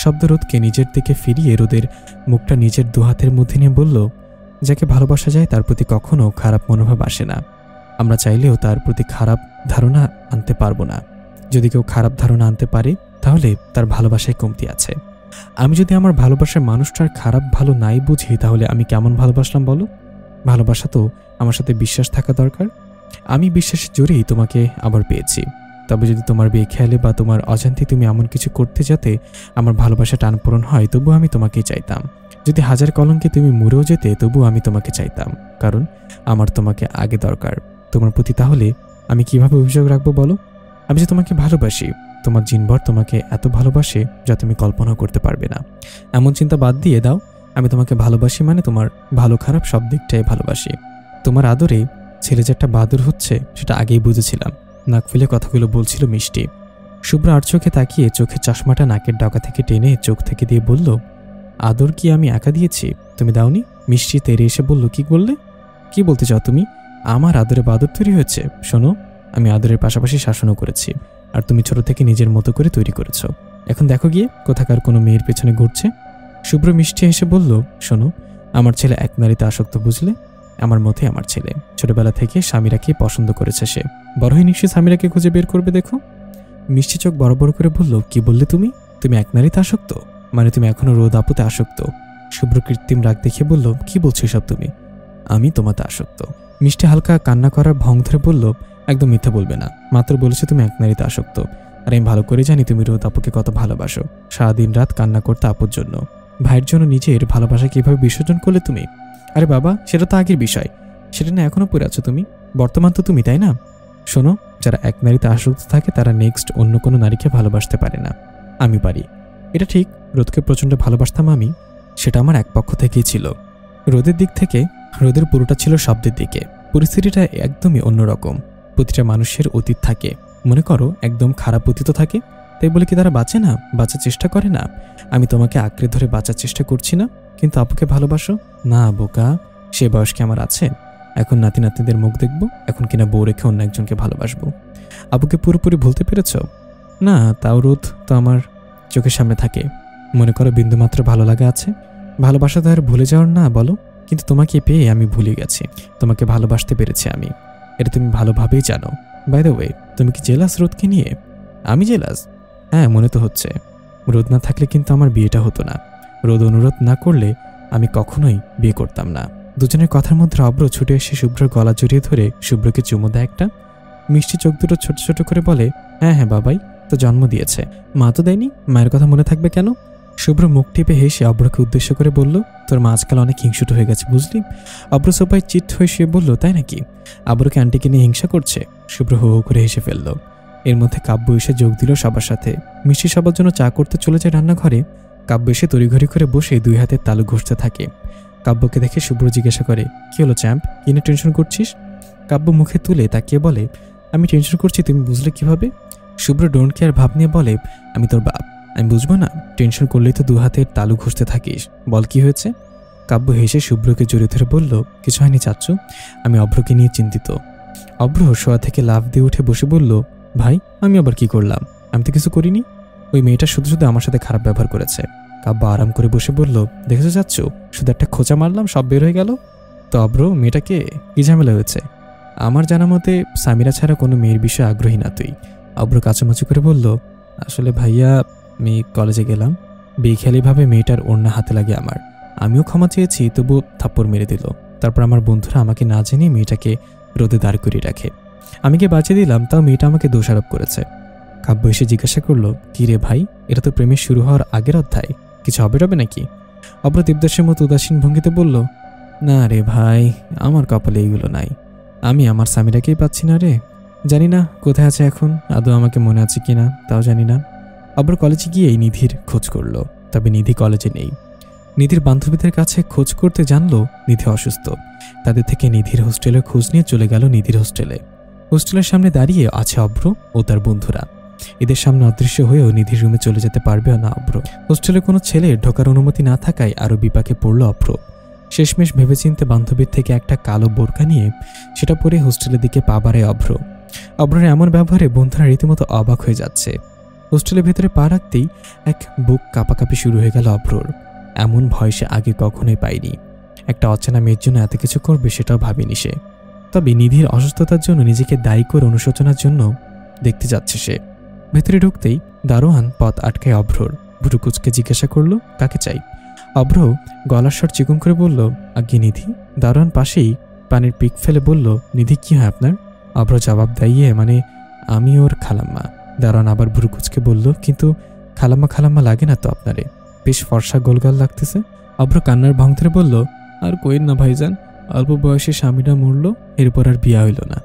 শব্দ রোদকে নিজের দিকে ফিরিয়ে রোদের মুখটা নিজের দুহাতের মধ্যে নিয়ে বলল, যাকে ভালোবাসা যায় তার প্রতি কখনো খারাপ মনোভাব আসে না। আমরা চাইলেও তার প্রতি খারাপ ধারণা আনতে পারবো না। যদি কেউ খারাপ ধারণা আনতে পারে তাহলে তার ভালোবাসায় কমতি আছে। আমি যদি আমার ভালোবাসার মানুষটার খারাপ ভালো নাই বুঝি, তাহলে আমি কেমন ভালোবাসলাম বলো? ভালোবাসা তো আমার সাথে বিশ্বাস থাকা দরকার। আমি বিশ্বাসের জোরেই তোমাকে আবার পেয়েছি। তবে যদি তোমার বেখেয়ালে বা তোমার অজান্তে তুমি এমন কিছু করতে যাতে আমার ভালোবাসা টানপূরণ হয়, তবু আমি তোমাকেই চাইতাম। যদি হাজার কলঙ্কে তুমি মরেও যেতে, তবু আমি তোমাকে চাইতাম, কারণ আমার তোমাকে আগে দরকার তোমার প্রতি। তাহলে আমি কিভাবে অভিযোগ রাখবো বলো? আমি যে তোমাকে ভালোবাসি, তোমার জিনভর তোমাকে এত ভালোবাসে যা তুমি কল্পনাও করতে পারবে না। এমন চিন্তা বাদ দিয়ে দাও। আমি তোমাকে ভালোবাসি মানে তোমার ভালো খারাপ সব দিকটাই ভালোবাসি। তোমার আদরে ছেলে যে একটা বাদর হচ্ছে সেটা আগেই বুঝেছিলাম। নাক ফুলে কথাগুলো বলছিল মিষ্টি। শুভ্র আর চোখে তাকিয়ে চোখের চশমাটা নাকের ডগা থেকে টেনে চোখ থেকে দিয়ে বলল, আদর কি আমি একা দিয়েছি? তুমি দাওনি? মিষ্টি তেরে এসে বলল, কি বললে? কি বলতে চাও তুমি? আমার আদরে বাদর তৈরি হয়েছে? শোনো, আমি আদরের পাশাপাশি শাসনও করেছি, আর তুমি ছোট থেকে নিজের মতো করে তৈরি করেছ। এখন দেখো গিয়ে কোথাকার কোনো মেয়ের পেছনে ঘুরছে। শুভ্র মিষ্টি হেসে বলল, শোনো, আমার ছেলে এক নারীতে আসক্ত, বুঝলে? আমার মতে আমার ছেলে ছোটবেলা থেকে স্বামীরাকে পছন্দ করেছে। সে বড় হয়ে নিশ্চয়ই স্বামীরাকে খুঁজে বের করবে, দেখো। মিষ্টি চোখ বড় বড় করে বলল, কি বললে তুমি? তুমি এক নারীতে আসক্ত? মানে তুমি এখনো রোদ আপুতে আসক্ত? শুভ্র কৃত্রিম রাগ দেখিয়ে বলল, কি বলছো সব তুমি? আমি তোমাতে আসক্ত। মিষ্টি হালকা কান্না করার ভং ধরে বলল, একদম মিথ্যা বলবে না, মাত্র বলেছে তুমি এক নারীতে আসক্ত। আর আমি ভালো করে জানি তুমি রোদ আপুকে কত ভালোবাসো। সারাদিন রাত কান্না করতে আপুর জন্য। ভাইয়ের জন্য নিজের ভালোবাসা কিভাবে বিসর্জন করলে তুমি? আরে বাবা, সেটা তো আগের বিষয়, সেটা না এখনো পড়ে আছো তুমি। বর্তমান তো তুমি, তাই না? শোনো, যারা এক নারীতে আসক্ত থাকে তারা নেক্সট অন্য কোনো নারীকে ভালোবাসতে পারে না। আমি পারি। এটা ঠিক, রোদকে প্রচণ্ড ভালোবাসতাম আমি, সেটা আমার এক পক্ষ থেকেই ছিল। রোদের দিক থেকে রোদের পুরোটা ছিল শব্দের দিকে। পরিস্থিতিটা একদমই অন্যরকম। প্রতিটা মানুষের অতীত থাকে, মনে করো একদম খারাপ অতীত থাকে, তাই বলে কি তারা বাঁচে না, বাঁচার চেষ্টা করে না? আমি তোমাকে আঁকড়ে ধরে বাঁচার চেষ্টা করছি না, কিন্তু আপুকে ভালোবাসো না বোকা। সে বয়স কি আমার আছে? এখন নাতি নাতনিদের মুখ দেখবো, এখন কিনা বউ রেখে অন্য একজনকে ভালোবাসবো। আপুকে পুরোপুরি ভুলতে পেরেছ? না, তাও রোদ তো আমার চোখের সামনে থাকে। মনে করো বিন্দুমাত্র ভালো লাগা আছে। ভালোবাসা তো আর ভুলে যাওয়ার না, বলো? কিন্তু তোমাকে পেয়ে আমি ভুলে গেছি, তোমাকে ভালোবাসতে পেরেছি আমি, এটা তুমি ভালোভাবেই জানো। বাই দ্য ওয়ে, তুমি কি জেলাস রোদকে নিয়ে? আমি জেলাস? হ্যাঁ, মনে তো হচ্ছে। রোদ না থাকলে কিন্তু আমার বিয়েটা হতো না। রোদ অনুরোধ না করলে আমি কখনোই বিয়ে করতাম না। দুজনের কথার মধ্যে অব্র ছুটে এসে শুভ্রর গলা জড়িয়ে ধরে শুভ্রকে চুমু দেয় একটা। মিষ্টি চোখ দুটো ছোট ছোট করে বলে, হ্যাঁ হ্যাঁ বাবাই তো জন্ম দিয়েছে, মা তো দেয়নি, মায়ের কথা মনে থাকবে কেন? শুভ্র মুখ টিপে হেসে অব্রকে উদ্দেশ্য করে বলল, তোর মা আজকাল অনেক হিংসুট হয়ে গেছে, বুঝলি? অব্র সোপায় চিট হয়ে শুয়ে বলল, তাই নাকি? আব্রকে আন্টিকে নিয়ে হিংসা করছে? শুভ্র হো হো করে হেসে ফেলল। এর মধ্যে কাব্য এসে যোগ দিল সবার সাথে। মিষ্টি সবার জন্য চা করতে চলে যায় রান্নাঘরে। কাব্য এসে তড়িঘড়ি করে বসে দুই হাতের তালু ঘষতে থাকে। কাব্যকে দেখে শুভ্র জিজ্ঞাসা করে, কি হলো চ্যাম্প, কি নিয়ে টেনশন করছিস? কাব্য মুখে তুলে তাকিয়ে বলে, আমি টেনশন করছি তুমি বুঝলে কিভাবে? শুভ্র ডোন্ট কেয়ার ভাব নিয়ে বলে, আমি তোর বাপ, আমি বুঝবো না? টেনশন করলেই তো দু হাতের তালু ঘষতে থাকিস, বল কি হয়েছে? কাব্য হেসে শুভ্রকে জড়িয়ে ধরে বলল, কিছু হয়নি চাচ্চু, আমি অভ্রকে নিয়ে চিন্তিত। অভ্র শোয়া থেকে লাফ দিয়ে উঠে বসে বলল, ভাই আমি আবার কি করলাম? আমি তো কিছু করিনি, ওই মেয়েটা শুধু শুধু আমার সাথে খারাপ ব্যবহার করেছে। কাব্য আরাম করে বসে বলল, দেখেছো চাচ্চু, শুধু একটা খোঁচা মারলাম সব বের হয়ে গেল। তো অভ্র, মেয়েটাকে কি ঝামেলা হয়েছে? আমার জানা মতে সামিরা ছাড়া কোনো মেয়ের বিষয়ে আগ্রহী না তুই। অভ্র কাচামাচু করে বলল, আসলে ভাইয়া, আমি কলেজে গেলাম, বেখেয়ালিভাবে মেয়েটার ওড়না হাতে লাগে আমার। আমিও ক্ষমা চেয়েছি, তবু থাপ্পড় মেরে দিল। তারপর আমার বন্ধুরা আমাকে না জেনে মেয়েটাকে রোদে দাঁড় করিয়ে রাখে। আমি গিয়ে বাঁচিয়ে দিলাম, তাও মেয়েটা আমাকে দোষারোপ করেছে। কাব্য এসে জিজ্ঞাসা করলো, কি রে ভাই, এটা তো প্রেমের শুরু হওয়ার আগের অধ্যায়, কিছু হবে নাকি? অভ্র দেবদাসের মতো উদাসীন ভঙ্গিতে বলল, না রে ভাই, আমার কপালে এইগুলো নাই। আমি আমার সামিরাকেই পাচ্ছি না রে। জানি না কোথায় আছে এখন, আদৌ আমাকে মনে আছে কিনা তাও জানি না। অভ্র কলেজে গিয়েই নিধির খোঁজ করলো, তবে নিধি কলেজে নেই। নিধির বান্ধবীদের কাছে খোঁজ করতে জানলো নিধি অসুস্থ। তাদের থেকে নিধির হোস্টেলের খোঁজ নিয়ে চলে গেল নিধির হোস্টেলে। হোস্টেলের সামনে দাঁড়িয়ে আছে অভ্র ও তার বন্ধুরা। এদের সামনে অদৃশ্য হয়েও নিধির রুমে চলে যেতে পারবে না অভ্র। হোস্টেলে কোনো ছেলের ঢোকার অনুমতি না থাকায় আরও বিপাকে পড়ল অভ্র। শেষমেশ ভেবেচিন্তে বান্ধবীর থেকে একটা কালো বোরকা নিয়ে সেটা পরে হোস্টেলের দিকে পা বাড়ায় অভ্র। অভ্রের এমন ব্যবহারে বন্ধুরা রীতিমতো অবাক হয়ে যাচ্ছে। হোস্টেলের ভেতরে পা রাখতেই এক বুক কাঁপাকাঁপি শুরু হয়ে গেল অভ্রর। এমন ভয় সে আগে কখনোই পায়নি। একটা অচেনা মেয়ের জন্য এত কিছু করবে সেটাও ভাবেনি সে। তবে নিধির অসুস্থতার জন্য নিজেকে দায়ী করে অনুশোচনার জন্য দেখতে যাচ্ছে সে। ভেতরে ঢুকতেই দারোয়ান পথ আটকায় অভ্রর। ভুরুকুচকে জিজ্ঞাসা করলো, কাকে চাই? অভ্র গলার স্বর চিকন করে বলল, আজ্ঞে নিধি। দারোয়ান পাশেই পানির পিক ফেলে বলল, নিধি কি হয় আপনার? অভ্র জবাব দেয়, মানে আমি ওর খালাম্মা। দারোয়ান আবার ভুরুকুচকে বলল, কিন্তু খালাম্মা খালাম্মা লাগে না তো আপনারে, বেশ ফর্সা গোলগাল লাগতেছে। অভ্র কান্নার ভং ধরে বলল, আর কইন না ভাইজান, অল্প বয়সে স্বামীটা মরল, এরপর আর বিয়া হইল না,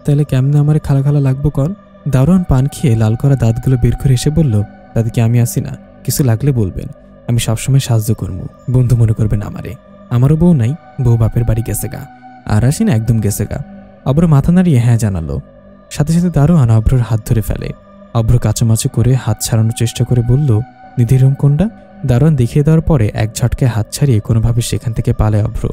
তাহলে কেমনে আমারে খালা খালা লাগবো কর? দারোয়ান পান খেয়ে লাল করা দাঁতগুলো বের করে এসে বলল, দাদিকে আমি আসি না, কিছু লাগলে বলবেন, আমি সবসময় সাহায্য করবো, বন্ধু মনে করবেন আমারে। আমারও বউ নাই, বউ বাপের বাড়ি গেছে গা, আর আসি না, একদম গেছে গা। অভ্র মাথা নাড়িয়ে হ্যাঁ জানালো। সাথে সাথে দারোয়ান অভ্রর হাত ধরে ফেলে। অভ্র কাচামাচু করে হাত ছাড়ানোর চেষ্টা করে বলল, নিধির রুম কোনটা? দারোয়ান দেখিয়ে দেওয়ার পরে এক ঝটকায় হাত ছাড়িয়ে কোনোভাবে সেখান থেকে পালায় অভ্র।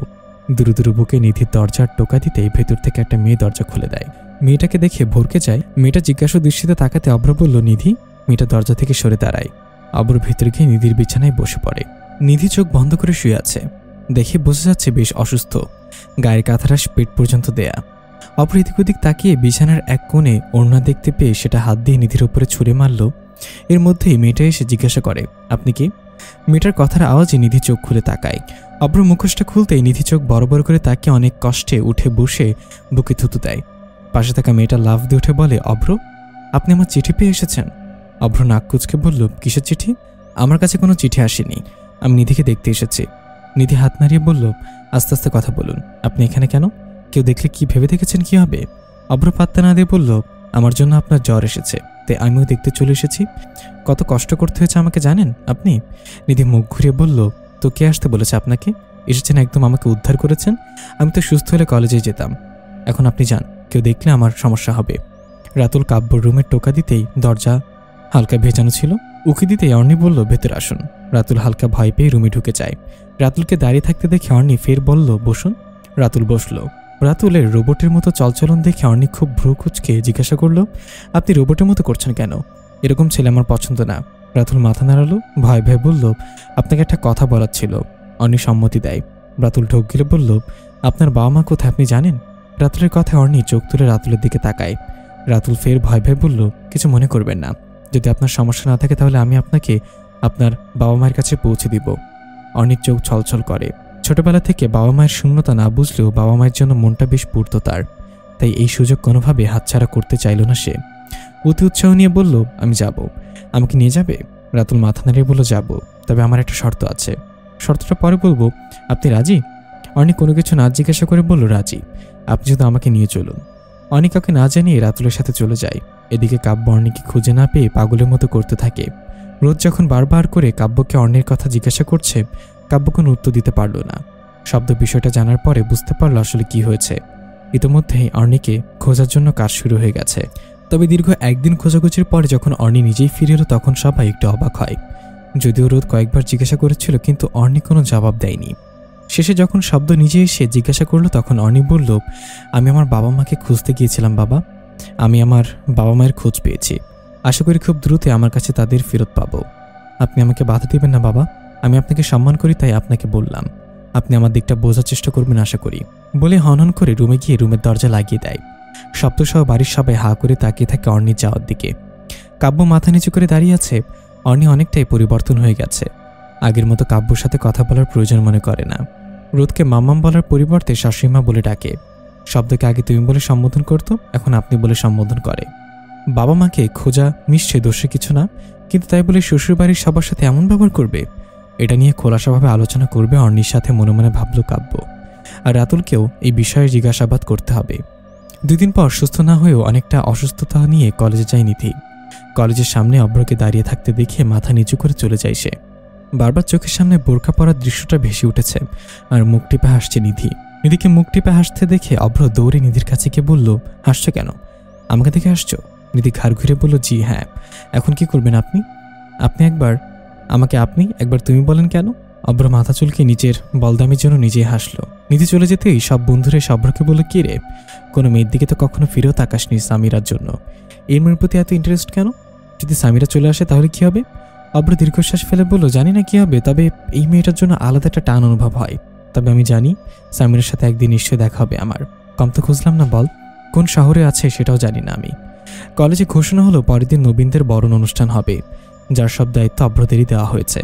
দুরু দুরু বুকে নিধির দরজার টোকা দিতেই ভেতর থেকে একটা মেয়ে দরজা খুলে দেয়। মেয়েটাকে দেখে ভরকে যায়। মেয়েটা জিজ্ঞাসা দৃষ্টিতে তাকাতে অভ্র বলল, নিধি। মেয়েটা দরজা থেকে সরে দাঁড়ায়। অভ্র ভেতরে গিয়ে নিধির বিছানায় বসে পড়ে। নিধি চোখ বন্ধ করে শুয়ে আছে। দেখে বোঝা যাচ্ছে বেশ অসুস্থ। গায়ের কাঁথারাস পেট পর্যন্ত দেয়া। অভ্র এদিক ওদিক তাকিয়ে বিছানার এক কোণে ওড়না দেখতে পেয়ে সেটা হাত দিয়ে নিধির উপরে ছুঁড়ে মারল। এর মধ্যেই মেয়েটা এসে জিজ্ঞাসা করে, আপনি কি? মেয়েটার কথার আওয়াজে নিধি চোখ খুলে তাকায়। অভ্র মুখোশটা খুলতেই নিধি চোখ বড় বড় করে তাকিয়ে অনেক কষ্টে উঠে বসে বুকে থুতু দেয়। পাশে থাকা মেয়েটা লাফ দিয়ে উঠে বলে, অভ্র, আপনি আমার চিঠি পেয়ে এসেছেন? অভ্র নাক কুচকে বলল, কিসের চিঠি? আমার কাছে কোনো চিঠি আসেনি, আমি নিধিকে দেখতে এসেছি। নিধি হাত নাড়িয়ে বলল, আস্তে আস্তে কথা বলুন, আপনি এখানে কেন? কেউ দেখলে কি ভেবে দেখেছেন কি হবে? অভ্র পাত্তা না দিয়ে বলল, আমার জন্য আপনার জ্বর এসেছে, তাই আমিও দেখতে চলে এসেছি। কত কষ্ট করতে হয়েছে আমাকে জানেন আপনি? নিধি মুখ ঘুরিয়ে বলল, তো কে আসতে বলেছে আপনাকে? এসেছেন একদম আমাকে উদ্ধার করেছেন। আমি তো সুস্থ হলে কলেজে যেতাম। এখন আপনি যান, কেউ দেখলে আমার সমস্যা হবে। রাতুল কাব্যর রুমের টোকা দিতেই দরজা হালকা ভেজানো ছিল। উকি দিতেই অর্ণি বলল, ভেতর আসুন। রাতুল হালকা ভয় পেয়ে রুমে ঢুকে যায়। রাতুলকে দাঁড়িয়ে থাকতে দেখে অর্ণি ফের বলল, বসুন। রাতুল বসল। রাতুলের রোবটের মতো চলচলন দেখে অর্ণি খুব ভ্রু কুচকে জিজ্ঞাসা করল, আপনি রোবটের মতো করছেন কেন? এরকম ছেলে আমার পছন্দ না। রাতুল মাথা নাড়ালো, ভয় ভয় বলল, আপনাকে একটা কথা বলার ছিল। অর্ণি সম্মতি দেয়। রাতুল ঢোক গিলে বলল, আপনার বাবা মা কোথায় আপনি জানেন? রাতুলের কথায় অর্ণি চোখ তুলে রাতুলের দিকে তাকায়। রাতুল ফের ভয় ভয় বলল, কিছু মনে করবেন না, যদি আপনার সমস্যা না থাকে তাহলে আমি আপনাকে আপনার বাবা মায়ের কাছে পৌঁছে দিব। অর্ণির চোখ ছলছল করে। ছোটবেলা থেকে বাবা মায়ের শূন্যতা না বুঝলেও বাবা মায়ের জন্য মনটা বেশ পুড়ত তার, তাই এই সুযোগ কোনোভাবে হাতছাড়া করতে চাইল না সে। অতি উৎসাহ নিয়ে বলল, আমি যাব। আমাকে নিয়ে যাবে? রাতুল মাথা নাড়িয়ে বলল, যাব, তবে আমার একটা শর্ত আছে। শর্তটা পরে বলবো, আপনি রাজি? অর্ণি কোনো কিছু না জিজ্ঞাসা করে বলল, রাজি, আপনি শুধু আমাকে নিয়ে চলুন। অর্ণি কাউকে না জানিয়ে রাতুলের সাথে চলে যায়। এদিকে কাব্য অর্ণিকে খুঁজে না পেয়ে পাগলের মতো করতে থাকে। রোজ যখন বারবার করে কাব্যকে অর্ণির কথা জিজ্ঞাসা করছে, কাব্য কোনো উত্তর দিতে পারল না। শব্দ বিষয়টা জানার পরে বুঝতে পারল আসলে কি হয়েছে। ইতোমধ্যেই অর্ণিকে খোঁজার জন্য কাজ শুরু হয়ে গেছে। তবে দীর্ঘ একদিন খোঁজাখুঁজির পরে যখন অর্ণি নিজেই ফিরে এলো তখন সবাই একটু অবাক হয়। যদিও রোদ কয়েকবার জিজ্ঞাসা করেছিল কিন্তু অর্ণি কোনো জবাব দেয়নি। শেষে যখন শব্দ নিজে এসে জিজ্ঞাসা করলো তখন অর্ণি বলল, আমি আমার বাবা মাকে খুঁজতে গিয়েছিলাম বাবা। আমি আমার বাবা মায়ের খোঁজ পেয়েছি। আশা করি খুব দ্রুত আমার কাছে তাদের ফেরত পাবো। আপনি আমাকে বাধা দিবেন না বাবা, আমি আপনাকে সম্মান করি তাই আপনাকে বললাম। আপনি আমার দিকটা বোঝার চেষ্টা করবেন আশা করি। বলে হনহন করে রুমে গিয়ে রুমের দরজা লাগিয়ে দেয়। শব্দসহ বাড়ির সবাই হা করে তাকিয়ে থাকে অর্ণির যাওয়ার দিকে। কাব্য মাথা নিচু করে দাঁড়িয়ে আছে। অর্ণি অনেকটাই পরিবর্তন হয়ে গেছে। আগের মতো কাব্যর সাথে কথা বলার প্রয়োজন মনে করে না। রোদকে মাম্মাম বলার পরিবর্তে শাশুড়িমা বলে ডাকে। শব্দকে আগে তুমি বলে সম্বোধন করত, এখন আপনি বলে সম্বোধন করে। বাবা মাকে খোঁজা নিশ্চয়ই দোষে কিছু না, কিন্তু তাই বলে শ্বশুরবাড়ির সবার সাথে এমন ব্যবহার করবে? এটা নিয়ে খোলাসাভাবে আলোচনা করবে অর্ণির সাথে মনে মনে ভাবল কাব্য। আর রাতুলকেও এই বিষয়ে জিজ্ঞাসাবাদ করতে হবে। 2 দিন পর সুস্থ না হয়েও অনেকটা অসুস্থতা নিয়ে কলেজে যায় নিধি। কলেজের সামনে অভ্রকে দাঁড়িয়ে থাকতে দেখে মাথা নিচু করে চলে যায় সে। বারবার চোখের সামনে বোরকা পরার দৃশ্যটা ভেসে উঠেছে আর মুখ টিপে হাসছে নিধি। নিধিকে মুখ টিপে হাসতে দেখে অভ্র দৌড়ে নিধির কাছে গিয়ে বলল, হাসছো কেন? আমাকে দেখে হাসছো? নিধি ঘাড় ঘুরে বলল, জি হ্যাঁ। এখন কি করবেন আপনি? আপনি একবার আমাকে আপনি, একবার তুমি বলেন কেন? অভ্র মাথা চুলকে নিজের বলদামির জন্য নিজেই হাসলো। নিধি চলে যেতেই সব বন্ধুরা অভ্রকে বলল, কি রে, কোনো মেয়ের দিকে তো কখনো ফিরেও তাকাসনি সামিরার জন্য, এই মেয়ের প্রতি এত ইন্টারেস্ট কেন? যদি সামিরা চলে আসে তাহলে কি হবে? অভ্র দীর্ঘশ্বাস ফেলে বলল, জানি না কি হবে, তবে এই মেয়েটার জন্য আলাদা একটা টান অনুভব হয়। তবে আমি জানি সামিরার সাথে একদিন নিশ্চয়ই দেখা হবে আমার। কম তো খুঁজলাম না বল, কোন শহরে আছে সেটাও জানি না আমি। কলেজে ঘোষণা হলো পরের দিন নবীনদের বরণ অনুষ্ঠান হবে, যার সব দায়িত্ব অভ্রদেরই দেওয়া হয়েছে।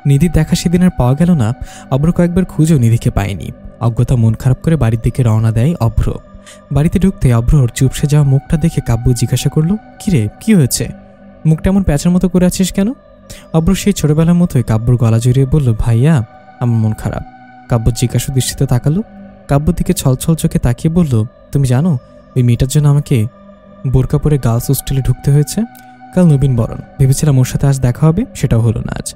নিধির দেখা সেদিন আর পাওয়া গেল না। অভ্র কয়েকবার খুঁজেও নিধিকে পায়নি। অজ্ঞতা মন খারাপ করে বাড়ির দিকে রওনা দেয় অভ্র। বাড়িতে ঢুকতে অভ্রর চুপসে যাওয়া মুখটা দেখে কাব্য জিজ্ঞাসা করলো, কিরে কি হয়েছে? মুখটা এমন প্যাঁচার মতো করে আছিস কেন? অভ্র সেই ছোটবেলার মতোই কাব্যর গলা জড়িয়ে বলল, ভাইয়া আমার মন খারাপ। কাব্য জিজ্ঞাসা দৃষ্টিতে তাকালো। কাব্যর দিকে ছলছল চোখে তাকিয়ে বলল, তুমি জানো ওই মেয়েটার জন্য আমাকে বোরকা পরে গার্লস হোস্টেলে ঢুকতে হয়েছে। কাল নবীন বরণ, ভেবেছিলাম ওর সাথে আজ দেখা হবে, সেটাও হলো না আজ।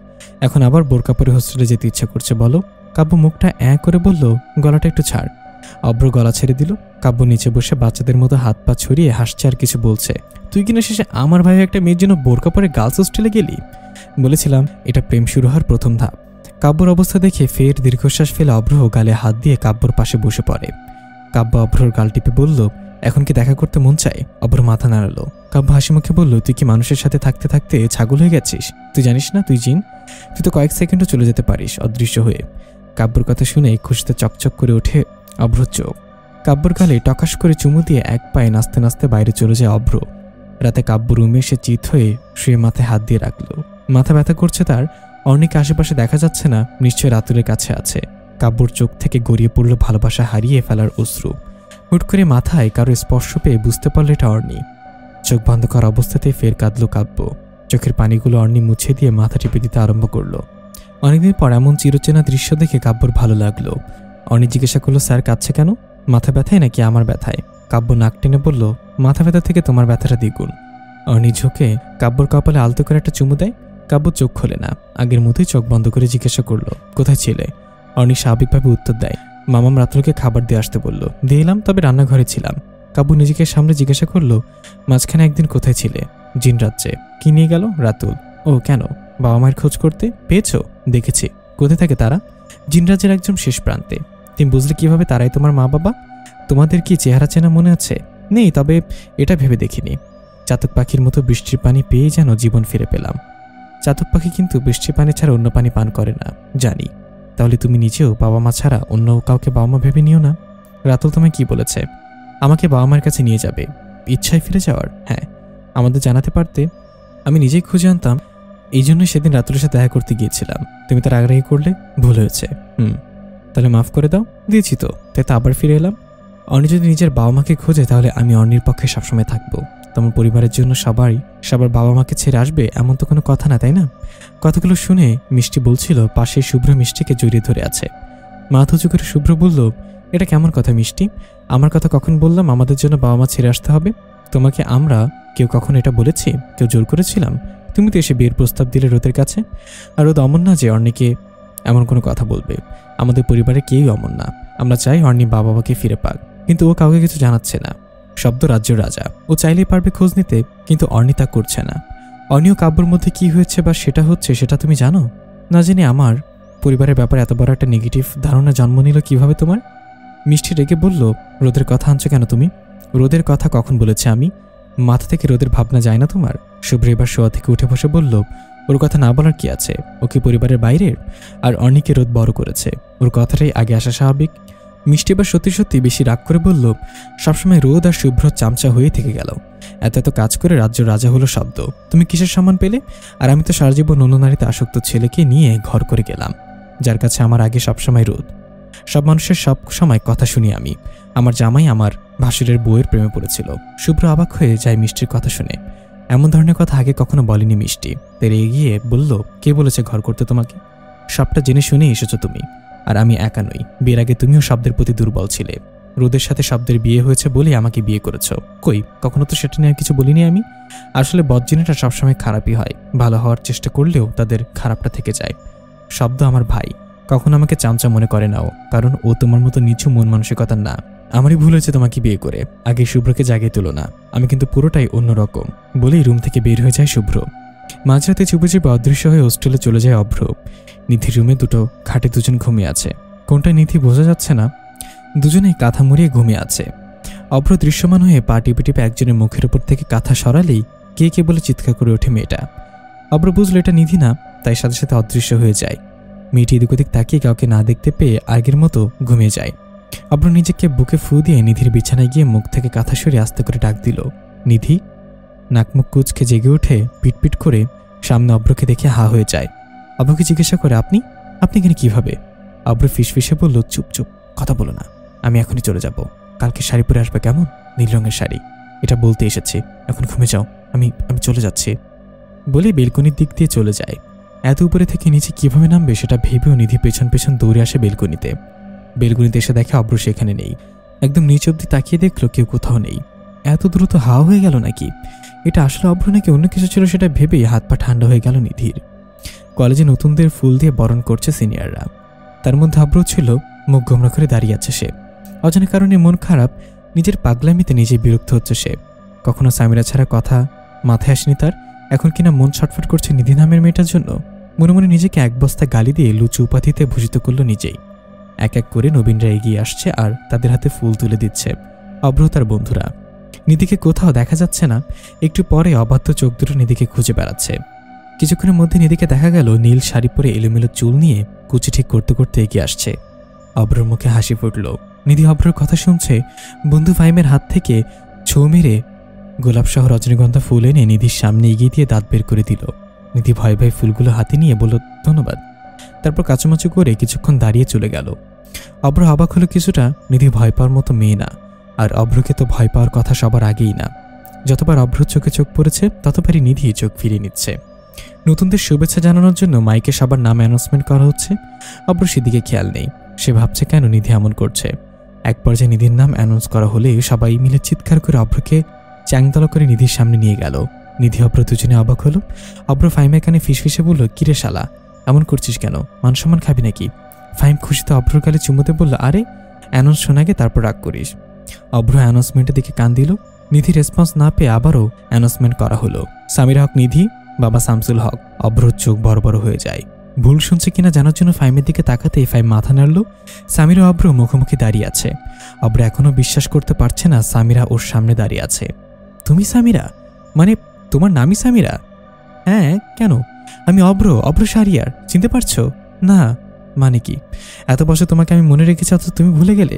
এখন আবার বোরকা পরে হোস্টেলে যেতে ইচ্ছা করছে বলো? কাব্য মুখটা করে বলল, গলাটা একটু ছাড়, অভ্র গলা ছেড়ে দিল। কাব্য নিচে বসে বাচ্চাদের মতো হাত পা ছড়িয়ে হাসছে আর কিছু বলছে। তুই কিনা শেষে আমার ভাই একটা মেয়ের জন্য বোরকা পরে গার্লস হোস্টেলে গেলি। বলেছিলাম এটা প্রেম শুরু হওয়ার প্রথম ধাপ। কাব্যর অবস্থা দেখে ফের দীর্ঘশ্বাস ফেলে অভ্র গালে হাত দিয়ে কাব্যর পাশে বসে পড়ে। কাব্য অভ্রর গাল টিপে বলল, এখন কি দেখা করতে মন চায়? অভ্র মাথা নাড়ালো। কাব্য হাসি মুখে বলল, তুই কি মানুষের সাথে থাকতে থাকতে ছাগল হয়ে গেছিস? তুই জানিস না তুই জিন? তুই তো কয়েক সেকেন্ডও চলে যেতে পারিস অদৃশ্য হয়ে। কাব্যর কথা শুনে খুশিতে চকচক করে ওঠে অভ্রর চোখ। কাব্যর গালে টকাশ করে চুমু দিয়ে এক পায়ে নাচতে নাচতে বাইরে চলে যায় অভ্র। রাতে কাব্য রুমে এসে চিত হয়ে শুয়ে মাথায় হাত দিয়ে রাখলো। মাথা ব্যথা করছে তার। অর্ণিকে আশেপাশে দেখা যাচ্ছে না, নিশ্চয় রাতুলের কাছে আছে। কাব্যর চোখ থেকে গড়িয়ে পড়ল ভালোবাসা হারিয়ে ফেলার অশ্রু। হুট করে মাথায় কারো স্পর্শ পেয়ে বুঝতে পারল এটা অর্ণি। চোখ বন্ধ করা অবস্থাতেই ফের কাঁদল কাব্য। চোখের পানিগুলো অর্ণি মুছে দিয়ে মাথা টিপে দিতে আরম্ভ করলো। অনেকদিন পর এমন চিরচেনা দৃশ্য দেখে কাব্যর ভালো লাগলো। অর্ণি জিজ্ঞাসা করলো, স্যার কাঁদছে কেন? মাথা ব্যথায় নাকি আমার ব্যথায়? কাব্য নাক টেনে বলল, মাথা ব্যথা থেকে তোমার ব্যথাটা দ্বিগুণ। অর্ণি ঝুঁকে কাব্যর কপালে আলতো করে একটা চুমু দেয়। কাব্য চোখ খোলে না, আগের মতোই চোখ বন্ধ করে জিজ্ঞাসা করলো, কোথায় ছিলে? অর্ণি স্বাভাবিকভাবে উত্তর দেয়, মামাম রাতুলকে খাবার দিয়ে আসতে বলল, দিয়ে এলাম, তবে রান্নাঘরে ছিলাম। কাব্য নিজেকে সামনে জিজ্ঞাসা করলো, মাঝখানে একদিন কোথায় ছিলে? জিন রাজ্যে। কি নিয়ে গেল? রাতুল। ও কেন? বাবা মায়ের খোঁজ করতে? পেয়েছো? দেখেছি। কোথায় থাকে তারা? জিন রাজ্যের একদম শেষ প্রান্তে। তুমি বুঝলে কিভাবে তারাই তোমার মা বাবা? তোমাদের কি চেহারা চেনা মনে আছে? নেই, তবে এটা ভেবে দেখিনি। চাতক পাখির মতো বৃষ্টির পানি পেয়ে যেন জীবন ফিরে পেলাম। চাতক পাখি কিন্তু বৃষ্টির পানি ছাড়া অন্য পানি পান করে না, জানি। তাহলে তুমি নিজেও বাবা মা ছাড়া অন্য কাউকে বাবা মা ভেবে নিও না। রাতুল তোমায় কি বলেছে? আমাকে বাবা মার কাছে নিয়ে যাবে। ইচ্ছায় ফিরে যাওয়ার? হ্যাঁ, আমাদের জানাতে পারতে। আমি নিজেই খুঁজে আনতাম। এই জন্যই সেদিন রাতুলের সাথে দেখা করতে গিয়েছিলাম। তুমি তার আগ্রহী করলে, ভুল হয়েছে। তাহলে মাফ করে দাও। দিয়েছি তো, তাই তো আবার ফিরে এলাম। অর্ণি যদি নিজের বাবা মাকে খোঁজে, তাহলে আমি অর্ণির পক্ষে সবসময় থাকবো। তোমার পরিবারের জন্য সবার বাবা মাকে ছেড়ে আসবে এমন তো কোনো কথা না, তাই না? কথাগুলো শুনে মিষ্টি বলছিল পাশে শুভ্র মিষ্টিকে জড়িয়ে ধরে আছে। মাথা উঁচু করে শুভ্র বলল, এটা কেমন কথা মিষ্টি? আমার কথা কখন বললাম আমাদের জন্য বাবা মা ছেড়ে আসতে হবে? তোমাকে আমরা কেউ কখন এটা বলেছি? কেউ জোর করেছিলাম? তুমি তো এসে বিয়ের প্রস্তাব দিলে রোদের কাছে। আর রোদ অমন না যে অর্ণিকে এমন কোনো কথা বলবে। আমাদের পরিবারে কেউই অমন না। আমরা চাই অর্ণি বাবা মাকে ফিরে পাক, কিন্তু ও কাউকে কিছু জানাচ্ছে না। শব্দ রাজ্যের রাজা, ও চাইলেই পারবে খোঁজ নিতে, কিন্তু অর্ণি তা করছে না। অর্ণি ও কাব্যর মধ্যে কি হয়েছে বা সেটা হচ্ছে, সেটা তুমি জানো না জেনে আমার পরিবারের ব্যাপারে এত বড় একটা নেগেটিভ ধারণা জন্ম নিল কিভাবে তোমার? মিষ্টি রেগে বলল, রোদের কথা আনছো কেন তুমি? রোদের কথা কখন বলেছে আমি? মাথা থেকে রোদের ভাবনা যায় না তোমার? শুভ্র এবার শোয়া থেকে উঠে বসে বলল, ওর কথা না বলার কি আছে? ও কি পরিবারের বাইরের? আর অর্ণিকে রোদ বড় করেছে, ওর কথাটাই আগে আসা স্বাভাবিক। মিষ্টি এবার সত্যি সত্যি বেশি রাগ করে বলল, সবসময় রোদ আর শুভ্র চামচা হয়ে থেকে গেল। এত কাজ করে রাজ্য রাজা হলো শব্দ। তুমি কিসের সম্মান পেলে? আর আমি তো সারা জীবন অন্য নারীতে আসক্ত ছেলেকে নিয়ে ঘর করে গেলাম, যার কাছে আমার আগে সবসময় রোদ। সব মানুষের সব সময় কথা শুনি আমি। আমার জামাই আমার ভাসুরের বউয়ের প্রেমে পড়েছিল। শুভ্র অবাক হয়ে যায় মিষ্টির কথা শুনে। এমন ধরনের কথা আগে কখনো বলেনি মিষ্টি। তেরে এগিয়ে বলল, কে বলেছে ঘর করতে তোমাকে? সবটা জেনে শুনে এসেছো তুমি। আর আমি একা নই, বিয়ের আগে তুমিও শব্দের প্রতি দুর্বল ছিলে। রোদের সাথে শব্দের বিয়ে হয়েছে বলে আমাকে বিয়ে করেছো। কই, কখনো তো সেটা নিয়ে কিছু বলিনি আমি। আসলে বদজিনেটা সবসময় খারাপই হয়, ভালো হওয়ার চেষ্টা করলেও তাদের খারাপটা থেকে যায়। শব্দ আমার ভাই, কখনো আমাকে চামচা মনে করে নাও, কারণ ও তোমার মতো নিচু মন মানসিকতার না। আমারই ভুল হয়েছে তোমাকে বিয়ে করে। আগে শুভ্রকে জাগিয়ে তুলো না, আমি কিন্তু পুরোটাই অন্যরকম। বলেই রুম থেকে বের হয়ে যায় শুভ্র। মাঝরাতে চুপে চুপে অদৃশ্য হয়ে হোস্টেলে চলে যায় অভ্র। নিধির রুমে দুটো খাটে দুজন ঘুমিয়ে আছে। কোনটা নিধি বোঝা যাচ্ছে না। দুজনেই কাঁথা মুড়িয়ে ঘুমিয়ে আছে। অভ্র দৃশ্যমান হয়ে পা টিপে টিপে একজনের মুখের উপর থেকে কাঁথা সরালেই কে কে বলে চিৎকার করে ওঠে মেয়েটা। অভ্র বুঝলো এটা নিধি না, তাই সাথে সাথে অদৃশ্য হয়ে যায়। মেয়েটি এদিক ওদিক তাকিয়ে কাউকে না দেখতে পেয়ে আগের মতো ঘুমিয়ে যায়। অভ্র নিজেকে বুকে ফু দিয়ে নিধির বিছানায় গিয়ে মুখ থেকে কাঁথা সরিয়ে আস্তে করে ডাক দিল, নিধি। নাকমুখ কুচকে জেগে উঠে পিটপিট করে সামনে অভ্রকে দেখে হা হয়ে যায়। অভ্রকে জিজ্ঞাসা করে, আপনি এখানে কিভাবে? অভ্র ফিসফিসে বলল, চুপ চুপ, কথা বলো না, আমি এখনই চলে যাব। কালকে শাড়ি পরে আসবে কেমন? নীল রঙের শাড়ি। এটা বলতে এসেছি, এখন ঘুমে যাও, আমি চলে যাচ্ছি। বলে বেলকনির দিক দিয়ে চলে যায়। এত উপরে থেকে নিচে কিভাবে নামবে সেটা ভেবেও নিধি পেছন পেছন দৌড়ে আসে বেলকনিতে। বেলকনিতে এসে দেখে অভ্র সেখানে নেই। একদম নিচ অব্দি তাকিয়ে দেখলো কেউ কোথাও নেই। এত দ্রুত হাওয়া হয়ে গেল নাকি? এটা আসলে অভ্র নাকি অন্য কিছু ছিল সেটা ভেবেই হাত পা ঠান্ডা হয়ে গেল নিধির। কলেজে নতুনদের ফুল দিয়ে বরণ করছে সিনিয়ররা, তার মধ্যে অভ্র ছিল। মুখ গোমরা করে দাঁড়িয়ে আছে সে। অজানা কারণে মন খারাপ, নিজের পাগলামিতে নিজে বিরক্ত হচ্ছে সে। কখনো সামিরা ছাড়া কথা মাথায় আসেনি তার, এখন কিনা মন ছটফট করছে নিধি নামের মেয়েটার জন্য। মনে মনে নিজেকে এক বস্তা গালি দিয়ে লুচু উপাধিতে ভূষিত করলো নিজেই। এক এক করে নবীনরা এগিয়ে আসছে আর তাদের হাতে ফুল তুলে দিচ্ছে। অভ্র তার বন্ধুরা। নিধিকে কোথাও দেখা যাচ্ছে না। একটু পরে অবাধ্য চোখ দুটো নিধিকে খুঁজে বেড়াচ্ছে। কিছুক্ষণের মধ্যে নিধিকে দেখা গেল নীল শাড়ি পরে এলোমেলো চুল নিয়ে কুচি ঠিক করতে করতে এগিয়ে আসছে। অভ্রর মুখে হাসি ফুটল। নিধি অভ্রর কথা শুনছে। বন্ধু ফাইমের হাত থেকে ছৌ মেরে গোলাপসহ রজনীগন্ধা ফুল এনে নিধির সামনে এগিয়ে দিয়ে দাঁত বের করে দিল। নিধি ভয়ে ভয়ে ফুলগুলো হাতে নিয়ে বলল ধন্যবাদ। তারপর কাচুমাচু করে কিছুক্ষণ দাঁড়িয়ে চলে গেল। অভ্র অবাক হলো কিছুটা। নিধি ভয় পাওয়ার মতো মেয়ে না, আর অভ্রকে তো ভয় পাওয়ার কথা সবার আগেই না। যতবার অভ্রর চোখে চোখ পড়েছে ততবারই নিধি চোখ ফিরিয়ে নিচ্ছে। নতুনদের শুভেচ্ছা জানানোর জন্য মাইকে সবার নাম অ্যানাউন্সমেন্ট করা হচ্ছে। অভ্র সেদিকে খেয়াল নেই। সে ভাবছে কেন নিধি এমন করছে। এক পর্যায়ে নিধির নাম অ্যানাউন্স করা হলে সবাই মিলে চিৎকার করে অভ্রকে চ্যাংদলা করে নিধির সামনে নিয়ে গেল। নিধি অভ্র দুজনে অবাক হলো। অভ্র ফাইমের কানে ফিসফিসে বলল, কিরে শালা, এমন করছিস কেন? মান সম্মান খাবি নাকি? ফাইম খুশিতে অভ্রর গালে চুমুতে বলল, আরে অ্যানাউন্স শোনাগে তারপর রাগ করিস। অভ্র অ্যানাউন্সমেন্টের দিকে কান দিল। নিধি রেসপন্স না পেয়ে আবারও অ্যানাউন্সমেন্ট করা হলো। সামিরা হক নিধি, বাবা শামসুল হক। অভ্রর চোখ বড় বড় হয়ে যায়। ভুল শুনছে কিনা জানার জন্য ফাইমের দিকে তাকাতেই ফাইম মাথা নাড়ল। সামিরা অভ্র মুখোমুখি দাঁড়িয়ে আছে। অভ্র এখনো বিশ্বাস করতে পারছে না সামিরা ওর সামনে দাঁড়িয়ে আছে। তুমি সামিরা? মানে তোমার নামই সামিরা? হ্যাঁ, কেন? আমি অভ্র, অভ্র শাহরিয়ার। চিনতে পারছো না? মানে কি? এত বছর তোমাকে আমি মনে রেখেছি অথচ তুমি ভুলে গেলে?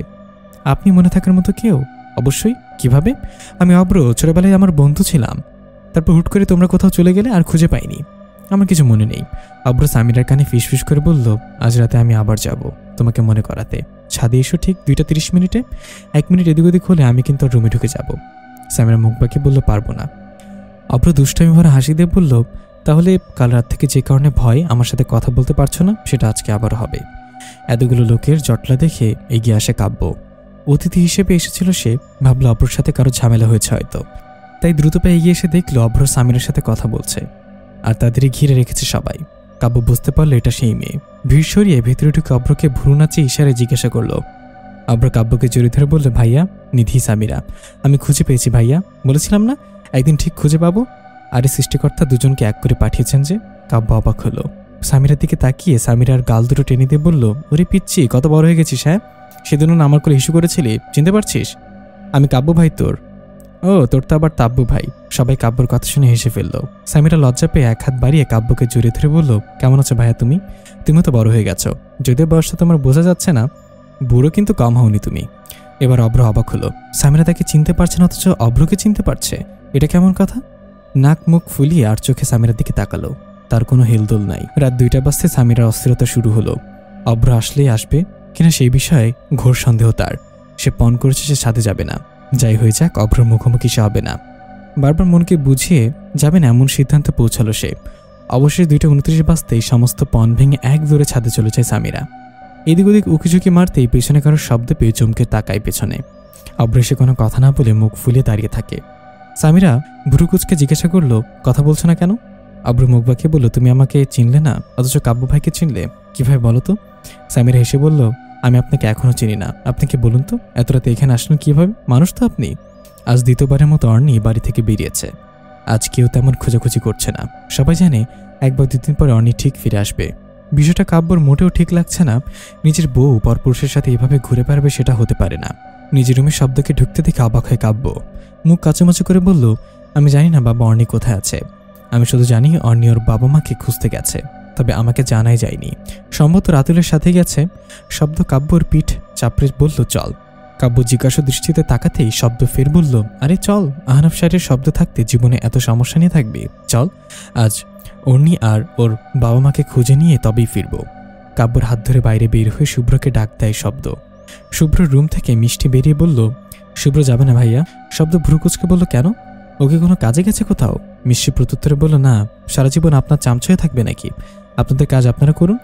আপনি মনে থাকার মতো কেউ? অবশ্যই। কিভাবে? আমি অভ্র, ছোটবেলায় আমার বন্ধু ছিলাম। তারপর হুট করে তোমরা কোথাও চলে গেলে, আর খুঁজে পাইনি। আমার কিছু মনে নেই। অভ্র সামিরার কানে ফিসফিস করে বলল, আজ রাতে আমি আবার যাব তোমাকে মনে করাতে। ছাদে এসো ঠিক 2:30 1 মিনিট এদিক ওদিক হলে আমি কিন্তু রুমে ঢুকে যাব। সামিরা মুখ বাঁকিয়ে বলল, পারবো না। অভ্র দুষ্টামি ভরা হাসি দিয়ে বলল, তাহলে কাল রাত থেকে যে কারণে ভয় আমার সাথে কথা বলতে পারছো না, সেটা আজকে আবার হবে। এতগুলো লোকের জটলা দেখে এগিয়ে আসে কাব্য। অতিথি হিসেবে এসেছিল সে। ভাবলো অভ্রর সাথে কারো ঝামেলা হয়েছে হয়তো, তাই দ্রুত পায়ে এগিয়ে এসে দেখলো অভ্র সামিরের সাথে কথা বলছে, আর তাদেরই ঘিরে রেখেছে সবাই। কাব্য বুঝতে পারলো এটা সেই মেয়ে। ভিড় সরিয়ে ভেতরে ঢুকে অভ্রকে ভ্রু নাচিয়ে ইশারায় জিজ্ঞাসা করলো। অভ্র কাব্যকে জড়িয়ে ধরে বলল, ভাইয়া, নিধি সামিরা। আমি খুঁজে পেয়েছি ভাইয়া, বলেছিলাম না একদিন ঠিক খুঁজে পাবো। আরে সৃষ্টিকর্তা দুজনকে এক করে পাঠিয়েছেন যে। কাব্য অবাক হলো। সামিরার দিকে তাকিয়ে সামিরার গাল দুটো টেনে দিয়ে বলল, ওরে পিচ্ছি, কত বড় হয়ে গেছিস। হ্যাঁ, সেদিন না আমার কোলে ইস্যু করেছিলি, চিনতে পারছিস? আমি কাব্য ভাই তোর। ও, তোর তো আবার তাব্বু ভাই। সবাই কাব্যর কথা শুনে হেসে ফেললো। সামিরা লজ্জা পেয়ে এক হাত বাড়িয়ে কাব্যকে জড়িয়ে ধরে বলল, কেমন আছো ভাইয়া তুমি? তুমিও তো বড় হয়ে গেছো, যদিও বয়সটা তোমার বোঝা যাচ্ছে না, বুড়ো কিন্তু কম হওনি তুমি। এবার অভ্র অবাক হলো। সামিরা তাকে চিনতে পারছে না, অথচ অভ্রকে চিনতে পারছে। এটা কেমন কথা? নাক মুখ ফুলিয়ে আর চোখে সামিরার দিকে তাকালো। তার কোনো হেলদোল নাই। রাত 2টা বাজতে সামিরার অস্থিরতা শুরু হলো। অভ্র আসলেই আসবে কিনা সেই বিষয়ে ঘোর সন্দেহ তার। সে পণ করেছে সে সাথে যাবে না। যাই হয়ে যাক, অভ্রর মুখোমুখি সে হবে না। বারবার মনকে বুঝিয়ে যাবে না এমন সিদ্ধান্তে পৌঁছালো সে। অবশ্যই 2:29 বাজতেই সমস্ত পণ ভেঙে এক দৌড়ে ছাদে চলে যায় সামিরা। এদিক ওদিক উকিঝুঁকি মারতেই পেছনে কারোর শব্দ পেয়ে চমকে তাকায় পেছনে। অভ্র সে কোনো কথা না বলে মুখ ফুলিয়ে দাঁড়িয়ে থাকে। সামিরা ভ্রুকুচকে জিজ্ঞাসা করলো, কথা বলছো না কেন? অভ্র মুখ বাঁকিয়ে বলল, তুমি আমাকে চিনলে না, অথচ কাব্য ভাইকে চিনলে কিভাবে বলো তো? সামিরা হেসে বলল, আমি আপনাকে এখনো চিনি না। আপনি কি বলুন তো, এত রাতে এখানে আসলেন কিভাবে? মানুষ তো আপনি। আজ দ্বিতীয়বারের মতো অর্ণি বাড়ি থেকে বেরিয়েছে। আজ কেউ তেমন খোঁজাখুঁজি করছে না। সবাই জানে 1 বা 2 দিন পরে অর্ণি ঠিক ফিরে আসবে। বিষয়টা কাব্যর মোটেও ঠিক লাগছে না। নিজের বউ পরপুরুষের সাথে এভাবে ঘুরে বেড়াবে সেটা হতে পারে না। নিজের রুমের শব্দকে ঢুকতে দেখে অবাক হয় কাব্য। মুখ কাচুমাচু করে বলল, আমি জানি না বাবা অর্ণি কোথায় আছে। আমি শুধু জানি অর্ণি ওর বাবা মাকে খুঁজতে গেছে, তবে আমাকে জানাই যায়নি। সম্ভবত রাতুলের সাথে গেছে। শব্দ কাব্যর পিঠ চাপড়ে বলল, চল। কাব্য জিজ্ঞাসা দৃষ্টিতে তাকাতেই শব্দ ফের বলল, আরে চল। আহনাফ সাহেবের শব্দ থাকতে জীবনে এত সমস্যা নিয়ে থাকবে? চল, আজ অর্ণি আর ওর বাবা মাকে খুঁজে নিয়ে তবেই ফিরব। কাব্যর হাত ধরে বাইরে বের হয়ে শুভ্রকে ডাক দেয় শব্দ। শুভ্র রুম থেকে মিষ্টি বেরিয়ে বলল, শুভ্র যাবে না ভাইয়া। শব্দ ভ্রুকুচকে বলল, কেন? ওকে কোনো কাজে গেছে কোথাও? মিষ্টি প্রত্যুত্তরে বলল, না, সারা জীবন আপনার চামচ হয়ে থাকবে নাকি? আপনাদের কাজ আপনারা করুন,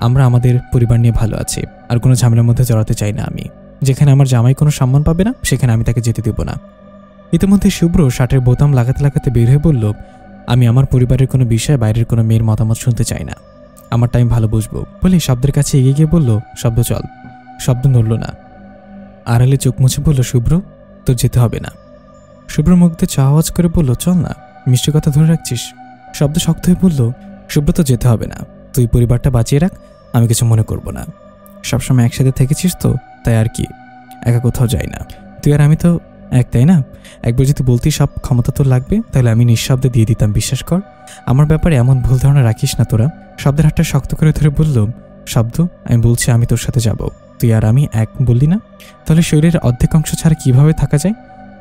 আমরা আমাদের পরিবার নিয়ে ভালো আছি। আর কোনো ঝামেলার মধ্যে জড়াতে চাই না আমি। যেখানে আমার জামাই কোনো সম্মান পাবে না, সেখানে আমি তাকে যেতে দেব না। ইতিমধ্যে শুভ্র শার্টের বোতাম লাগাতে লাগাতে বের হয়ে বলল, আমি আমার পরিবারের কোনো বিষয়ে বাইরের কোনো মেয়ের মতামত শুনতে চাই না। আমারটা আমি ভালো বুঝবো বলে শব্দের কাছে এগিয়ে গিয়ে বলল, শব্দ চল। শব্দ নড়ল না। আড়ালে চোখ মুছে বলল, শুভ্র তোর যেতে হবে না। শুভ্র মুখ দিয়ে চা আওয়াজ করে বলল, চল না, মিষ্টি কথা ধরে রাখছিস। শব্দ শক্ত হয়ে বলল, শুভ্র তো যেতে হবে না, তুই পরিবারটা বাঁচিয়ে রাখ, আমি কিছু মনে করব না। সবসময় একসাথে থেকেছিস তো, তাই আর কি, একা কোথাও যাই না। তুই আর আমি তো এক, তাই না? একবার যদি বলতি সব ক্ষমতা তোর লাগবে, তাহলে আমি নিঃশব্দে দিয়ে দিতাম, বিশ্বাস কর। আমার ব্যাপারে এমন ভুল ধারণা রাখিস না তোরা। শব্দের হাতটা শক্ত করে ধরে বলল, শব্দ আমি বলছি আমি তোর সাথে যাব, তুই আর আমি এক বললি না? তাহলে শরীরের অর্ধেক অংশ ছাড়া কিভাবে থাকা যায়?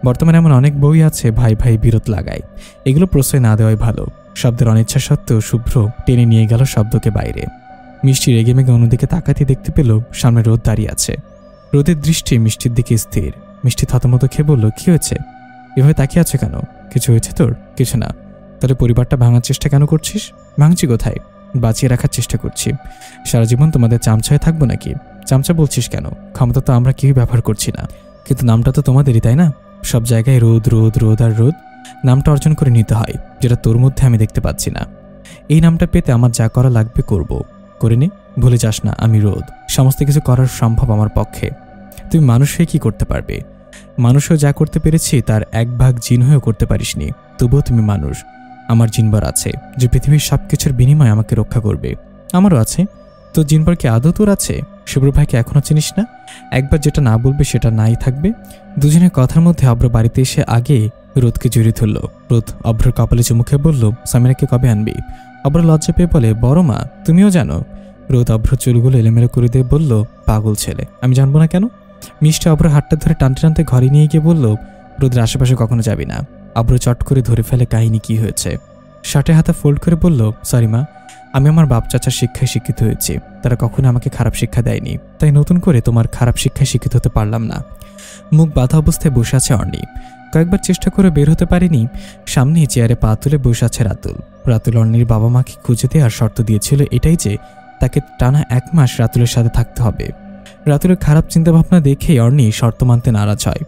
বর্তমানে এমন অনেক বই আছে ভাই ভাই বিরোধ লাগায়, এগুলো প্রশ্রয় না দেওয়াই ভালো। শব্দের অনিচ্ছা সত্ত্বেও শুভ্র টেনে নিয়ে গেল শব্দকে বাইরে। মিষ্টি রেগে মেগে অন্যদিকে তাকাতে দেখতে পেল সামনে রোদ দাঁড়িয়ে আছে। রোদের দৃষ্টি মিষ্টির দিকে স্থির। মিষ্টি থতমত খেয়ে বলল, কি হয়েছে? এভাবে তাকিয়ে আছে কেন? কিছু হয়েছে তোর? কিছু না। তাহলে পরিবারটা ভাঙার চেষ্টা কেন করছিস? ভাঙছি কোথায়? বাঁচিয়ে রাখার চেষ্টা করছি। সারা জীবন তোমাদের চামচা হয়ে থাকবো নাকি? চামচা বলছিস কেন? ক্ষমতা তো আমরা কেউই ব্যবহার করছি না, কিন্তু নামটা তো তোমাদেরই, তাই না? সব জায়গায় রোদ রোদ রোদ আর রোদ। নামটা অর্জন করে নিতে হয়, যেটা তোর মধ্যে আমি দেখতে পাচ্ছি না। এই নামটা পেতে আমার যা করা লাগবে করব, করে নে। ভুলে যাস না আমি রোদ, সমস্ত কিছু করার সম্ভব আমার পক্ষে। তুমি মানুষ হয়ে কি করতে পারবে? মানুষ হয়ে যা করতে পেরেছি তার এক ভাগ জিন হয়েও করতে পারিসনি, তবুও তুমি মানুষ। আমার জিনবার আছে যে পৃথিবীর সব কিছুর বিনিময়ে আমাকে রক্ষা করবে। আমারও আছে। তো জিনবার কি আদৌ তোর আছে? শুভ্র ভাইকে এখনো চিনিস না? একবার যেটা না বলবে সেটা নাই থাকবে। দুজনের কথার মধ্যে অভ্র বাড়িতে এসে আগে রোদকে জড়িয়ে ধরল। রোদ অভ্রর কপালে চুমুখে বলল, সামিরাকে কবে আনবি? অভ্র লজ্জা পেয়ে বলে, বড় মা তুমিও জানো? রোদ অভ্র চুলগুলো এলোমেলো করে দিয়ে বলল, পাগল ছেলে, আমি জানবো না কেন? মিষ্টি অভ্র হাতটা ধরে টানতে টানতে ঘরে নিয়ে গিয়ে বলল, রোদের আশেপাশে কখনো যাবি না। অভ্র চট করে ধরে ফেলে কাহিনী কি হয়েছে। শার্টে হাতা ফোল্ড করে বলল, সরি মা, আমি আমার বাপ চাচার শিক্ষায় শিক্ষিত হয়েছি, তারা কখনো আমাকে খারাপ শিক্ষা দেয়নি, তাই নতুন করে তোমার খারাপ শিক্ষায় শিক্ষিত হতে পারলাম না। মুখ বাঁধা অবস্থায় বসে আছে অর্ণি। কয়েকবার চেষ্টা করে বের হতে পারেনি। সামনে চেয়ারে পা তুলে বসে আছে রাতুল। রাতুল অর্ণির বাবা মাকে খুঁজে দেওয়ার শর্ত দিয়েছিল এটাই যে তাকে টানা 1 মাস রাতুলের সাথে থাকতে হবে। রাতুলের খারাপ চিন্তাভাবনা দেখেই অর্ণি শর্ত মানতে নারাজ হয়,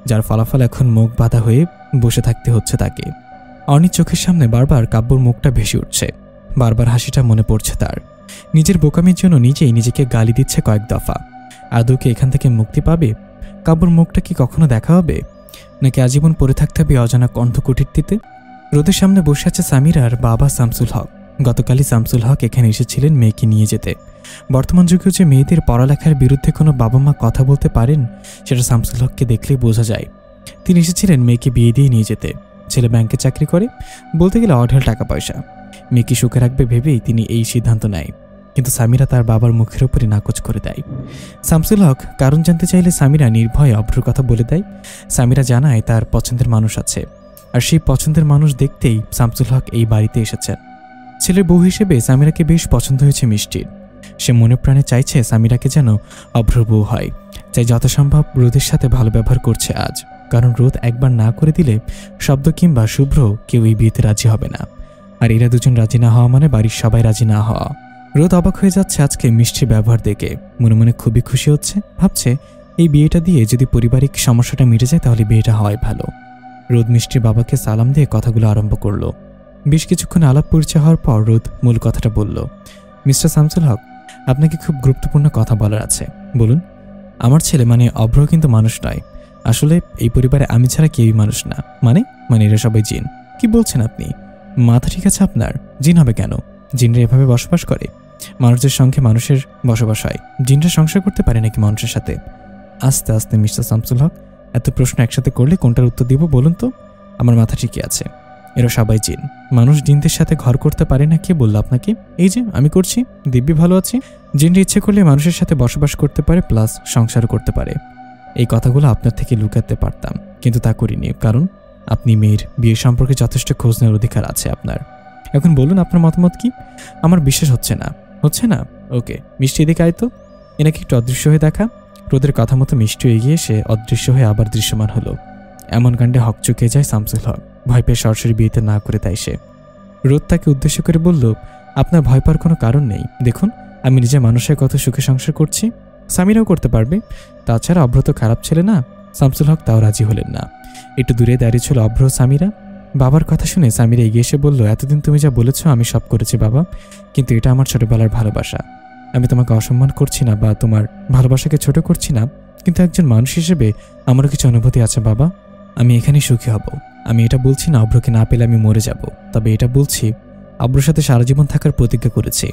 যার ফলাফল এখন মুখ বাঁধা হয়ে বসে থাকতে হচ্ছে তাকে। অর্ণির চোখের সামনে বারবার কাব্যর মুখটা ভেসে উঠছে, বারবার হাসিটা মনে পড়ছে তার। নিজের বোকামির জন্য নিজেই নিজেকে গালি দিচ্ছে কয়েক দফা। আদৌ কি এখান থেকে মুক্তি পাবে? কাব্যর মুখটা কি কখনো দেখা হবে, নাকি আজীবন পড়ে থাকতে হবে অজানা কণ্ঠকুটিরটিতে? রোদের সামনে বসে আছে সামিরার বাবা শামসুল হক। গতকালই শামসুল হক এখানে এসেছিলেন মেয়েকে নিয়ে যেতে। বর্তমান যুগেও যে মেয়েদের পড়ালেখার বিরুদ্ধে কোনো বাবা মা কথা বলতে পারেন সেটা শামসুল হককে দেখলেই বোঝা যায়। তিনি এসেছিলেন মেয়েকে বিয়ে দিয়ে নিয়ে যেতে। ছেলে ব্যাংকে চাকরি করে, বলতে গেলে অঢেল টাকা পয়সা। মেয়েকে সুখে রাখবে ভেবেই তিনি এই সিদ্ধান্ত নেয়, কিন্তু সামিরা তার বাবার মুখের উপরে নাকচ করে দেয়। শামসুল হক কারণ জানতে চাইলে সামিরা নির্ভয়ে অভ্রর কথা বলে দেয়। সামিরা জানায় তার পছন্দের মানুষ আছে, আর সেই পছন্দের মানুষ দেখতেই শামসুল হক এই বাড়িতে এসেছেন। ছেলের বউ হিসেবে সামিরাকে বেশ পছন্দ হয়েছে মিষ্টির। সে মনে প্রাণে চাইছে সামিরাকে যেন অভ্রর বউ হয়, চাই যথাসম্ভব রোদের সাথে ভালো ব্যবহার করছে আজ, কারণ রোদ একবার না করে দিলে শব্দ কিংবা শুভ্র কেউ এই বিয়েতে রাজি হবে না। আর এরা দুজন রাজি না হওয়া মানে বাড়ির সবাই রাজি না হওয়া। রোদ অবাক হয়ে যাচ্ছে আজকে মিষ্টির ব্যবহার দেখে, মনে মনে খুবই খুশি হচ্ছে। ভাবছে এই বিয়েটা দিয়ে যদি পারিবারিক সমস্যাটা মিটে যায় তাহলে বিয়েটা হওয়াই ভালো। রোদ মিষ্টির বাবাকে সালাম দিয়ে কথাগুলো আরম্ভ করলো। বেশ কিছুক্ষণ আলাপ পরিচয় হওয়ার পর রোদ মূল কথাটা বলল, মিস্টার শামসুল হক, আপনাকে খুব গুরুত্বপূর্ণ কথা বলার আছে, বলুন। আমার ছেলে মানে অভ্র কিন্তু মানুষ নয়। আসলে এই পরিবারে আমি ছাড়া কেউই মানুষ না। মানে মানে এরা সবাই জিন। কি বলছেন আপনি? মাথা ঠিক আছে আপনার? জিন হবে কেন? জিনরা এভাবে বসবাস করে? মানুষদের সঙ্গে মানুষের বসবাস হয়, জিনরা সংসার করতে পারে নাকি মানুষের সাথে? আস্তে আস্তে মিস্টার শামসুল হক, এত প্রশ্ন একসাথে করলে কোনটার উত্তর দিব বলুন তো? আমার মাথা ঠিকই আছে, এরা সবাই জিন। মানুষ জিনদের সাথে ঘর করতে পারে না, কে বলল আপনাকে? এই যে আমি করছি, দিব্যি ভালো আছি। জিনরা ইচ্ছে করলে মানুষের সাথে বসবাস করতে পারে, প্লাস সংসারও করতে পারে। এই কথাগুলো আপনার থেকে লুকাতে পারতাম, কিন্তু তা করিনি, কারণ আপনি মেয়ের বিয়ে সম্পর্কে যথেষ্ট খোঁজ নেওয়ার অধিকার আছে আপনার। এখন বলুন আপনার মতামত কি? আমার বিশ্বাস হচ্ছে না। হচ্ছে না? ওকে, মিষ্টি এদিকে আয় তো। এনাকে একটু অদৃশ্য হয়ে দেখা। রোদের কথা মতো মিষ্টি এগিয়ে এসে অদৃশ্য হয়ে আবার দৃশ্যমান হলো। এমন কাণ্ডে হকচকে যায় শামসুল হক, ভয় পেয়ে সরাসরি বিয়েতে না করে তাই সে। রোদ তাকে উদ্দেশ্য করে বলল, আপনার ভয় পাওয়ার কোনো কারণ নেই। দেখুন আমি নিজে মানুষের কত সুখে সংসার করছি, সামিরাও করতে পারবে। তাছাড়া অভ্র তো খারাপ ছেলে না। শামসুল হক তাও রাজি হলেন না। একটু দূরে দাঁড়িয়ে ছিল অভ্র সামিরা। বাবার কথা শুনে সামিরা এগিয়ে এসে বলল, এতদিন তুমি যা বলেছ আমি সব করেছি বাবা, কিন্তু এটা আমার ছোটবেলার ভালোবাসা। আমি তোমাকে অসম্মান করছি না বা তোমার ভালোবাসাকে ছোট করছি না, কিন্তু একজন মানুষ হিসেবে আমারও কিছু অনুভূতি আছে বাবা। আমি এখানেই সুখী হব। আমি এটা বলছি না অভ্রকে না পেলে আমি মরে যাব, তবে এটা বলছি অভ্রর সাথে সারা জীবন থাকার প্রতিজ্ঞা করেছি।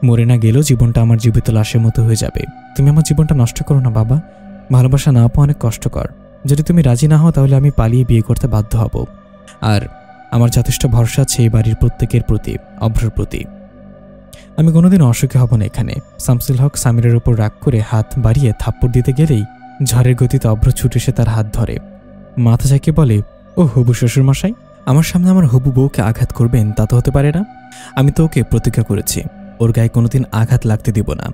মরে না গেলেও জীবনটা আমার জীবিত লাশের মতো হয়ে যাবে। তুমি আমার জীবনটা নষ্ট করো না বাবা। ভালোবাসা না পাওয়া অনেক কষ্টকর। যদি তুমি রাজি না হও তাহলে আমি পালিয়ে বিয়ে করতে বাধ্য হব। আর আমার যথেষ্ট ভরসা আছে এই বাড়ির প্রত্যেকের প্রতি, অভ্রর প্রতি। আমি কোনোদিন অসুখী হব না এখানে। শামসুল হক সামিরের উপর রাগ করে হাত বাড়িয়ে থাপ্পড় দিতে গেলেই ঝড়ের গতিতে অভ্র ছুটে এসে তার হাত ধরে মাথা ঝাঁকিয়ে বলে, ও হবু শ্বশুরমশাই, আমার সামনে আমার হবু বউকে আঘাত করবেন তা তো হতে পারে না। আমি তো ওকে প্রতিজ্ঞা করেছি ওর গায়ে কোনোদিন আঘাত লাগতে দিব না।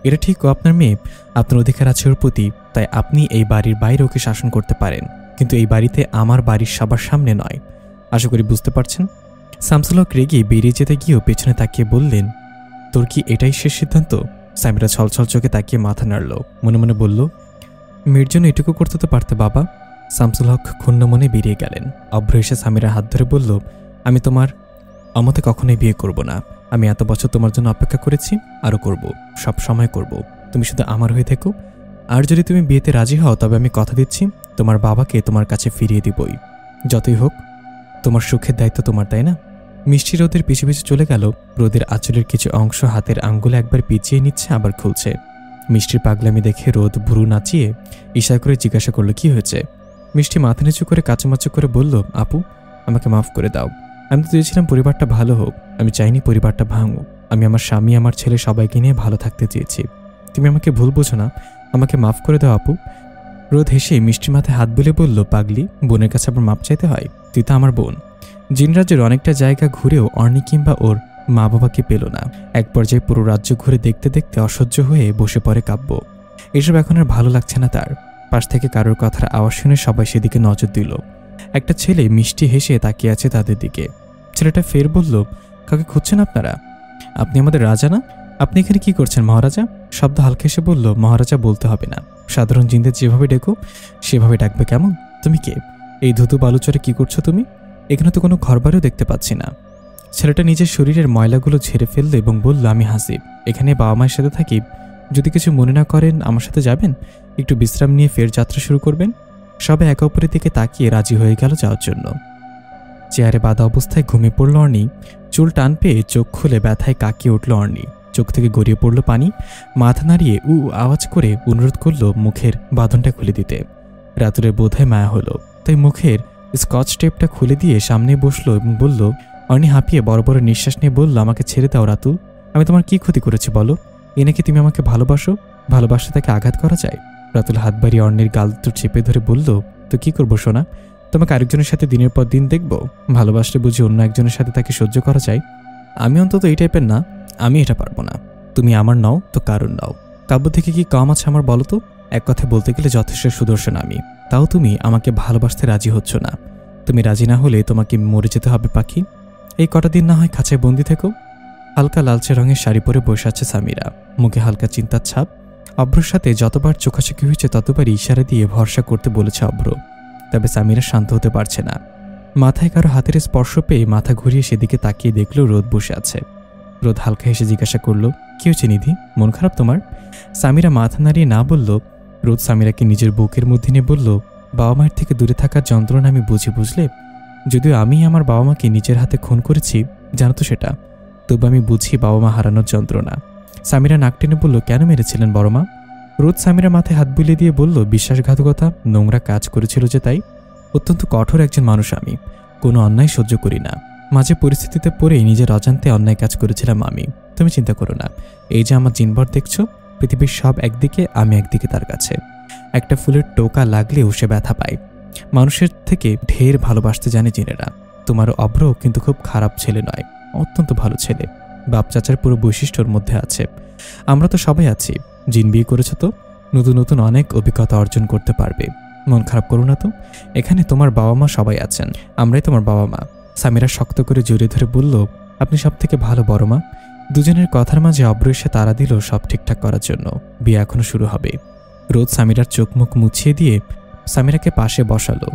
এটা ঠিক, ও আপনার মেয়ে, আপনার অধিকার আছে ওর প্রতি, তাই আপনি এই বাড়ির বাইরে ওকে শাসন করতে পারেন, কিন্তু এই বাড়িতে আমার বাড়ির সবার সামনে নয়। আশা করি বুঝতে পারছেন। শামসুল হক রেগে বেরিয়ে যেতে গিয়েও পেছনে তাকিয়ে বললেন, তোর কি এটাই শেষ সিদ্ধান্ত? সামিরা ছলছল চোখে তাকিয়ে মাথা নাড়ল, মনে মনে বলল, মেয়ের জন্য এটুকু করতে তো পারতে বাবা। শামসুল হক ক্ষুণ্ণ মনে বেরিয়ে গেলেন। অভ্র এসে সামিরার হাত ধরে বলল, আমি তোমার অমতে কখনোই বিয়ে করব না। আমি এত বছর তোমার জন্য অপেক্ষা করেছি, আরও করব, সব সময় করব। তুমি শুধু আমার হয়ে থেকো। আর যদি তুমি বিয়েতে রাজি হও তবে আমি কথা দিচ্ছি তোমার বাবাকে তোমার কাছে ফিরিয়ে দিবই। যতই হোক তোমার সুখের দায়িত্ব তোমার, তাই না? মিষ্টি রোদের পিছু পিছু চলে গেল। রোদের আঁচলের কিছু অংশ হাতের আঙ্গুলে একবার পিছিয়ে নিচ্ছে আবার খুলছে। মিষ্টির পাগলামি দেখে রোদ ভুরু নাচিয়ে ইশারা করে জিজ্ঞাসা করলো, কি হয়েছে? মিষ্টি মাথা নিচু করে কাচুমাচু করে বলল, আপু আমাকে মাফ করে দাও। আমি তো চেয়েছিলাম পরিবারটা ভালো হোক, আমি চাইনি পরিবারটা ভাঙুক। আমি আমার স্বামী আমার ছেলে সবাইকে নিয়ে ভালো থাকতে চেয়েছি। তুমি আমাকে ভুল বোঝো না, আমাকে মাফ করে দাও আপু। রোদ হেসে মিষ্টির মাথায় হাত বুলে বলল, পাগলি, বোনের কাছে আবার মাপ চাইতে হয়? তুই তো আমার বোন। জিনরাজ্যের অনেকটা জায়গা ঘুরেও অর্ণি কিংবা ওর মা বাবাকে পেল না। এক পর্যায়ে পুরো রাজ্য ঘুরে দেখতে দেখতে অসহ্য হয়ে বসে পড়ে কাব্য। এসব এখন আর ভালো লাগছে না তার। পাশ থেকে কারোর কথার আওয়াজ শুনে সবাই সেদিকে নজর দিল। একটা ছেলে মিষ্টি হেসে তাকিয়ে আছে তাদের দিকে। ছেলেটা ফের বলল, কাকে খুঁজছেন আপনারা? আপনি আমাদের রাজা না? আপনি এখানে কি করছেন মহারাজা? শব্দ হালকা এসে বলল, মহারাজা বলতে হবে না, সাধারণ জিনদের যেভাবে ডেকো সেভাবে ডাকবে। কেমন? তুমি কে? এই ধুতু বালুচরে কি করছো তুমি? এখানে তো কোনো ঘরবাড়িও দেখতে পাচ্ছি না। ছেলেটা নিজের শরীরের ময়লাগুলো ঝেড়ে ফেলল এবং বলল, আমি হাসিব, এখানে বাবা মায়ের সাথে থাকি। যদি কিছু মনে না করেন আমার সাথে যাবেন, একটু বিশ্রাম নিয়ে ফের যাত্রা শুরু করবেন। সবাই একে অপরের দিকে তাকিয়ে রাজি হয়ে গেল যাওয়ার জন্য। চেয়ারে বাঁধা অবস্থায় ঘুমিয়ে পড়ল অর্ণি। চুল টান পেয়ে চোখ খুলে ব্যথায় কাকিয়ে উঠল অর্ণি। চোখ থেকে গড়িয়ে পড়ল পানি। মাথা নাড়িয়ে আওয়াজ করে অনুরোধ করল মুখের বাঁধনটা খুলে দিতে। রাতুলের বোধহয় মায়া হলো, তাই মুখের স্কচ টেপটা খুলে দিয়ে সামনে বসলো এবং বলল, অর্ণি হাঁপিয়ে বড় বড় নিঃশ্বাস নিয়ে বলল, আমাকে ছেড়ে দাও রাতুল। আমি তোমার কি ক্ষতি করেছি বলো? এ নাকি তুমি আমাকে ভালোবাসো? ভালোবাসা তাকে আঘাত করা যায়? রাতুল হাত বাড়িয়ে অর্ণির গাল দুটো চেপে ধরে বলল, তো কি করবো সোনা? তোমাকে আরেকজনের সাথে দিনের পর দিন দেখবো? ভালোবাসলে বুঝি অন্য একজনের সাথে তাকে সহ্য করা যায়? আমি অন্তত এই টাইপের না, আমি এটা পারবো না। তুমি আমার নাও তো কারণ নাও। কাব্য থেকে কি কম আছে আমার বলো তো? এক কথা বলতে গেলে যথেষ্ট সুদর্শন আমি, তাও তুমি আমাকে ভালোবাসতে রাজি হচ্ছ না। তুমি রাজি না হলে তোমাকে মরে যেতে হবে পাখি। এই কটা দিন না হয় খাঁচায় বন্দি থেকো। হালকা লালচে রঙের শাড়ি পরে বসে আছে সামিরা, মুখে হালকা চিন্তার ছাপ। অভ্রর সাথে যতবার চোখাচোখি হয়েছে ততবারই ইশারা দিয়ে ভরসা করতে বলেছে অভ্র। তবে সামিরা শান্ত হতে পারছে না। মাথায় কারো হাতের স্পর্শ পেয়ে মাথা ঘুরিয়ে সেদিকে তাকিয়ে দেখল রোদ বসে আছে। রোদ হালকা হেসে জিজ্ঞাসা করলো, কি হয়েছে নিধি, মন খারাপ তোমার? সামিরা মাথা নাড়িয়ে না বলল। রোদ সামিরাকে নিজের বুকের মধ্যে নিয়ে বলল, বাবা মায়ের থেকে দূরে থাকার যন্ত্রণা আমি বুঝি, বুঝলে? যদিও আমি আমার বাবা মাকে নিজের হাতে খুন করেছি, জানো তো সেটা, তবু আমি বুঝি বাবা মা হারানোর যন্ত্রণা। সামিরা নাক টেনে বলল, কেন মেরেছিলেন বড় মা? রোদ সামিরা মাথায় হাত বুলিয়ে দিয়ে বলল, বিশ্বাসঘাতকতা, নোংরা কাজ করেছিল যে তাই। অত্যন্ত কঠোর একজন মানুষ আমি, কোনো অন্যায় সহ্য করি না। মাঝে পরিস্থিতিতে পড়েই নিজের অজান্তে অন্যায় কাজ করেছিলাম আমি। তুমি চিন্তা করো না, এই যে আমার জিনবর দেখছো, পৃথিবীর সব একদিকে, আমি একদিকে তার কাছে। একটা ফুলের টোকা লাগলেও সে ব্যথা পায়। মানুষের থেকে ঢের ভালোবাসতে জানে জিনেরা। তোমারও অভ্র কিন্তু খুব খারাপ ছেলে নয়, অত্যন্ত ভালো ছেলে। বাপ চাচার পুরো বৈশিষ্ট্যর মধ্যে আছে। আমরা তো সবাই আছি। জিন বিয়ে করেছ তো নতুন নতুন অনেক অভিজ্ঞতা অর্জন করতে পারবে। মন খারাপ করো না তো, এখানে তোমার বাবা মা সবাই আছেন, আমরাই তোমার বাবা মা। সামিরা শক্ত করে জড়িয়ে ধরে বলল, আপনি সব থেকে ভালো বড় মা। দুজনের কথার মাঝে অভ্র এসে তাড়া দিল সব ঠিকঠাক করার জন্য। বিয়ে এখনো শুরু হবে। রোদ সামিরার চোখ মুখ মুছিয়ে দিয়ে সামিরাকে পাশে বসালো।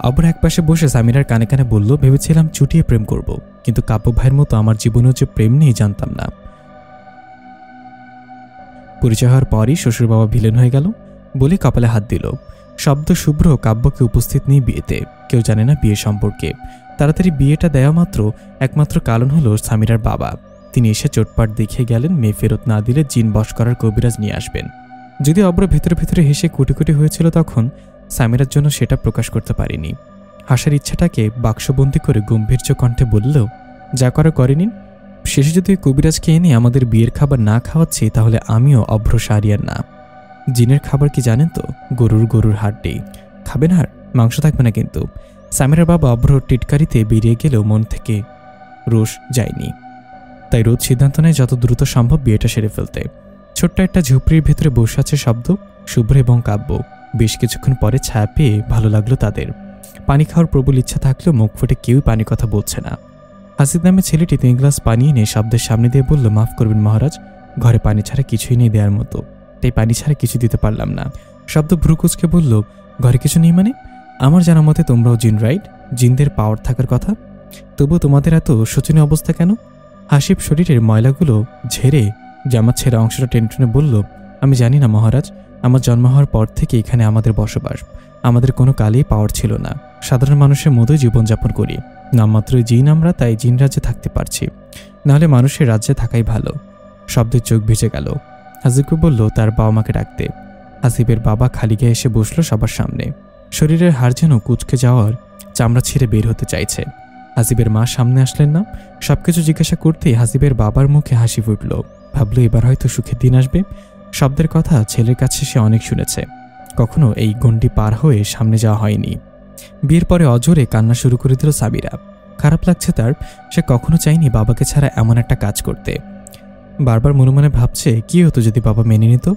অভ্র এক পাশে বসে সামিরার কানে কানে বলল, ভেবেছিলাম চুটিয়ে প্রেম করব, কিন্তু কাব্য ভাইয়ের মতো আমার জীবনেও যে প্রেম নেই জানতাম না। পরিচয় হওয়ার পরই শ্বশুর বাবা ভিলেন হয়ে গেল। বলে কপালে হাত দিল। শব্দ শুভ্র কাব্যকে উপস্থিত নেই বিয়েতে, কেউ জানে না বিয়ে সম্পর্কে। তাড়াতাড়ি বিয়েটা দেওয়া মাত্র একমাত্র কারণ হলো সামিরার বাবা। তিনি এসে চোটপাট দেখিয়ে গেলেন মেয়ে ফেরত না দিলে জিন বশ করার কবিরাজ নিয়ে আসবেন। যদি অব্র ভেতরে ভেতরে হেসে কুটি কুটি হয়েছিল, তখন সামিরার জন্য সেটা প্রকাশ করতে পারেনি। হাসার ইচ্ছাটাকে বাক্সবন্দি করে গম্ভীর্য কণ্ঠে বলল, যা করে করেনি। শেষে যদি কবিরাজকে এনে আমাদের বিয়ের খাবার না খাওয়াচ্ছি, তাহলে আমিও অভ্র সারিয়ার না। জিনের খাবার কি জানেন তো? গরুর হাড্ডি খাবেন, আর মাংস থাকবে না। কিন্তু সামিরার বাবা অভ্রর টিটকারিতে বেরিয়ে গেলেও মন থেকে রোষ যায়নি। তাই রোজ সিদ্ধান্ত নেয় যত দ্রুত সম্ভব বিয়েটা সেরে ফেলতে। ছোট্ট একটা ঝুপড়ির ভেতরে বসে আছে শব্দ, শুভ্র এবং কাব্য। বেশ কিছুক্ষণ পরে ছায়া পেয়ে ভালো লাগলো তাদের। পানি খাওয়ার প্রবল ইচ্ছা থাকলেও মুখ ফুটে কেউই পানি কথা বলছে না। হাসিদ নামে ছেলেটি 3 গ্লাস পানি এনে শব্দের সামনে দিয়ে বলল, মাফ করবেন মহারাজ, ঘরে পানি ছাড়া কিছুই নেই দেওয়ার মতো, তাই পানি ছাড়া কিছু দিতে পারলাম না। শব্দ ভ্রুকুচকে বলল, ঘরে কিছু নেই মানে? আমার জানা মতে তোমরাও জিন, রাইট? জিনদের পাওয়ার থাকার কথা, তবুও তোমাদের এত শোচনীয় অবস্থা কেন? হাসিব শরীরের ময়লাগুলো ঝেড়ে জামার ছেঁড়া অংশটা টেনে টেনে বলল, আমি জানি না মহারাজ, আমার জন্ম হওয়ার পর থেকে এখানে আমাদের বসবাস। আমাদের কোনো কালেই পাওয়ার ছিল না, সাধারণ মানুষের মতোই জীবনযাপন করি। নামমাত্রই জিন আমরা, তাই জিন রাজ্যে থাকতে পারছি, নাহলে মানুষের রাজ্যে থাকাই ভালো। শব্দের চোখ ভিজে গেল। হাসিবকে বলল তার বাবা মাকে ডাকতে। হাসিবের বাবা খালি গায়ে এসে বসলো সবার সামনে। শরীরের হাড় যেন কুচকে যাওয়ার চামড়া ছিঁড়ে বের হতে চাইছে। হাসিবের মা সামনে আসলেন না। সবকিছু জিজ্ঞাসা করতেই হাসিবের বাবার মুখে হাসি ফুটল। ভাবলো এবার হয়তো সুখের দিন আসবে। শব্দের কথা ছেলের কাছে সে অনেক শুনেছে, কখনো এই গণ্ডি পার হয়ে সামনে যাওয়া হয়নি। বিয়ের পরে অজোরে কান্না শুরু করে দিল সাবিরা। খারাপ লাগছে তার, সে কখনো চায়নি বাবাকে ছাড়া এমন একটা কাজ করতে। বারবার মনে মনে ভাবছে কি হতো যদি বাবা মেনে নিত।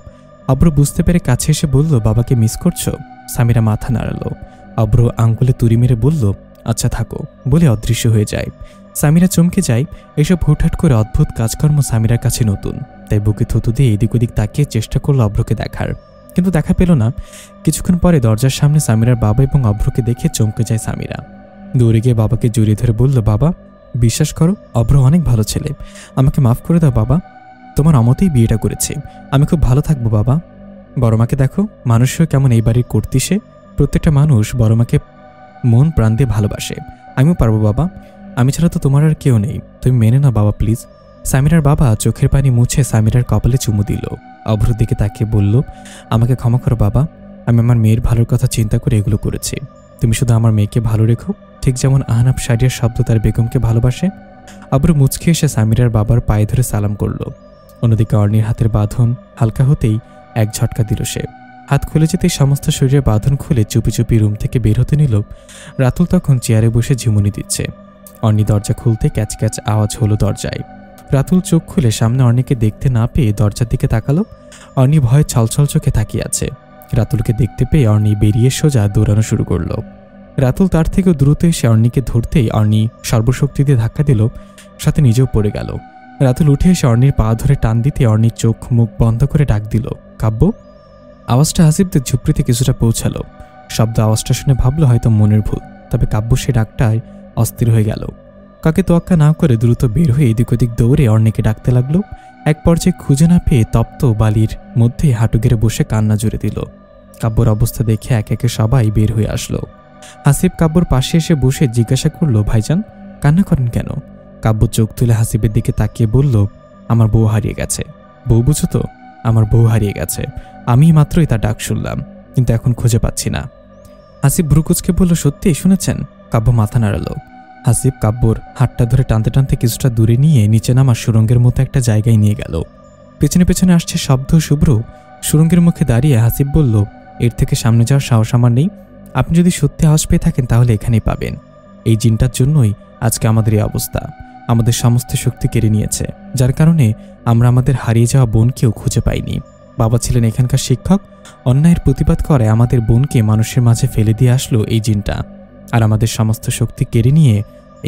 অব্র বুঝতে পেরে কাছে এসে বলল, বাবাকে মিস করছো? সামিরা মাথা নাড়ালো। অব্র আঙ্গুলে তুড়ি মেরে বলল, আচ্ছা থাকো, বলে অদৃশ্য হয়ে যায়। সামিরা চমকে যায়। এসব হুটহাট করে অদ্ভুত কাজকর্ম সামিরার কাছে নতুন, তাই বুকে থুতু দিয়ে এদিক ওদিক তাকিয়ে চেষ্টা করলো অব্রকে দেখার, কিন্তু দেখা পেল না। কিছুক্ষণ পরে দরজার সামনে সামিরার বাবা এবং অব্রকে দেখে চমকে যায় সামিরা। দৌড়ে গিয়ে বাবাকে জড়িয়ে ধরে বলল, বাবা বিশ্বাস করো, অব্র অনেক ভালো ছেলে, আমাকে মাফ করে দাও বাবা, তোমার অমতেই বিয়েটা করেছে, আমি খুব ভালো থাকবো বাবা। বড়মাকে দেখো, মানুষও কেমন এই বাড়ির কর্তি সে। প্রত্যেকটা মানুষ বড়মাকে মন প্রাণ দিয়ে ভালোবাসে। আমিও পারবো বাবা, আমি ছাড়া তো তোমার আর কেউ নেই, তুমি মেনে নাও বাবা প্লিজ। সামিরার বাবা চোখের পানি মুছে সামিরার কপালে চুমু দিল। অভ্রর দিকে তাকিয়ে বলল, আমাকে ক্ষমা করো বাবা, আমি আমার মেয়ের ভালোর কথা চিন্তা করে এগুলো করেছি। তুমি শুধু আমার মেয়েকে ভালো রেখো, ঠিক যেমন আহনাফ শারিয়ার শব্দ তার বেগমকে ভালোবাসে। অভ্র মুচকে এসে সামিরার বাবার পায়ে ধরে সালাম করল। অন্যদিকে অর্ণির হাতের বাঁধন হালকা হতেই এক ঝটকা দিল সে। হাত খুলে যেতেই সমস্ত শরীরের বাঁধন খুলে চুপি চুপি রুম থেকে বের হতে নিল। রাতুল তখন চেয়ারে বসে ঝিমুনি দিচ্ছে। অর্ণি দরজা খুলতে ক্যাচ ক্যাচ আওয়াজ হলো দরজায়। রাতুল চোখ খুলে সামনে অর্ণিকে দেখতে না পেয়ে দরজার দিকে তাকালো। অর্ণি ভয়ে ছলছল চোখে তাকিয়ে আছে। রাতুলকে দেখতে পেয়ে অর্ণি বেরিয়ে সোজা দৌড়ানো শুরু করলো। রাতুল তার থেকেও দ্রুত এসে অর্ণিকে ধরতেই অর্ণি সর্বশক্তি দিয়ে ধাক্কা দিল, সাথে নিজেও পড়ে গেল। রাতুল উঠে এসে অর্ণির পা ধরে টান দিতে অর্ণির চোখ মুখ বন্ধ করে ডাক দিল, কাব্য। আওয়াজটা হাসিবদের ঝুপড়িতে কিছুটা পৌঁছালো। শব্দ আওয়াজটা শুনে ভাবলো হয়তো মনের ভুল, তবে কাব্য সে ডাকটায় অস্থির হয়ে গেল। কাকে তোয়াক্কা না করে দ্রুত বের হয়ে এদিক ওদিক দৌড়ে অর্ণিকে ডাকতে লাগলো। এক পর্যায়ে খুঁজে না পেয়ে তপ্ত বালির মধ্যে হাঁটু গেড়ে বসে কান্না জুড়ে দিল। কাব্যর অবস্থা দেখে এক একে সবাই বের হয়ে আসলো। হাসিব কাব্যর পাশে এসে বসে জিজ্ঞাসা করলো, ভাইজান কান্না করেন কেন? কাব্য চোখ তুলে হাসিবের দিকে তাকিয়ে বলল, আমার বউ হারিয়ে গেছে। বউ বুঝো তো? আমার বউ হারিয়ে গেছে, আমি মাত্রই তার ডাক শুনলাম, কিন্তু এখন খুঁজে পাচ্ছি না। হাসিব ভ্রুকুচকে বলল, সত্যি শুনেছেন? কাব্য মাথা নাড়ালো। হাসিব কাব্যর হাতটা ধরে টানতে টানতে কিছুটা দূরে নিয়ে নিচে নামার সুরঙ্গের মতো একটা জায়গায় নিয়ে গেল। পেছনে পেছনে আসছে শব্দ শুভ্র। সুরঙ্গের মুখে দাঁড়িয়ে হাসিব বলল, এর থেকে সামনে যাওয়ার সাহস আমার নেই। আপনি যদি সত্যি আওয়াজ পেয়ে থাকেন তাহলে এখানেই পাবেন। এই জিনটার জন্যই আজকে আমাদের এই অবস্থা। আমাদের সমস্ত শক্তি কেড়ে নিয়েছে, যার কারণে আমরা আমাদের হারিয়ে যাওয়া বোনকেও খুঁজে পাইনি। বাবা ছিলেন এখানকার শিক্ষক, অন্যায়ের প্রতিবাদ করে আমাদের বোনকে মানুষের মাঝে ফেলে দিয়ে আসলো এই জিনটা, আর আমাদের সমস্ত শক্তি কেড়ে নিয়ে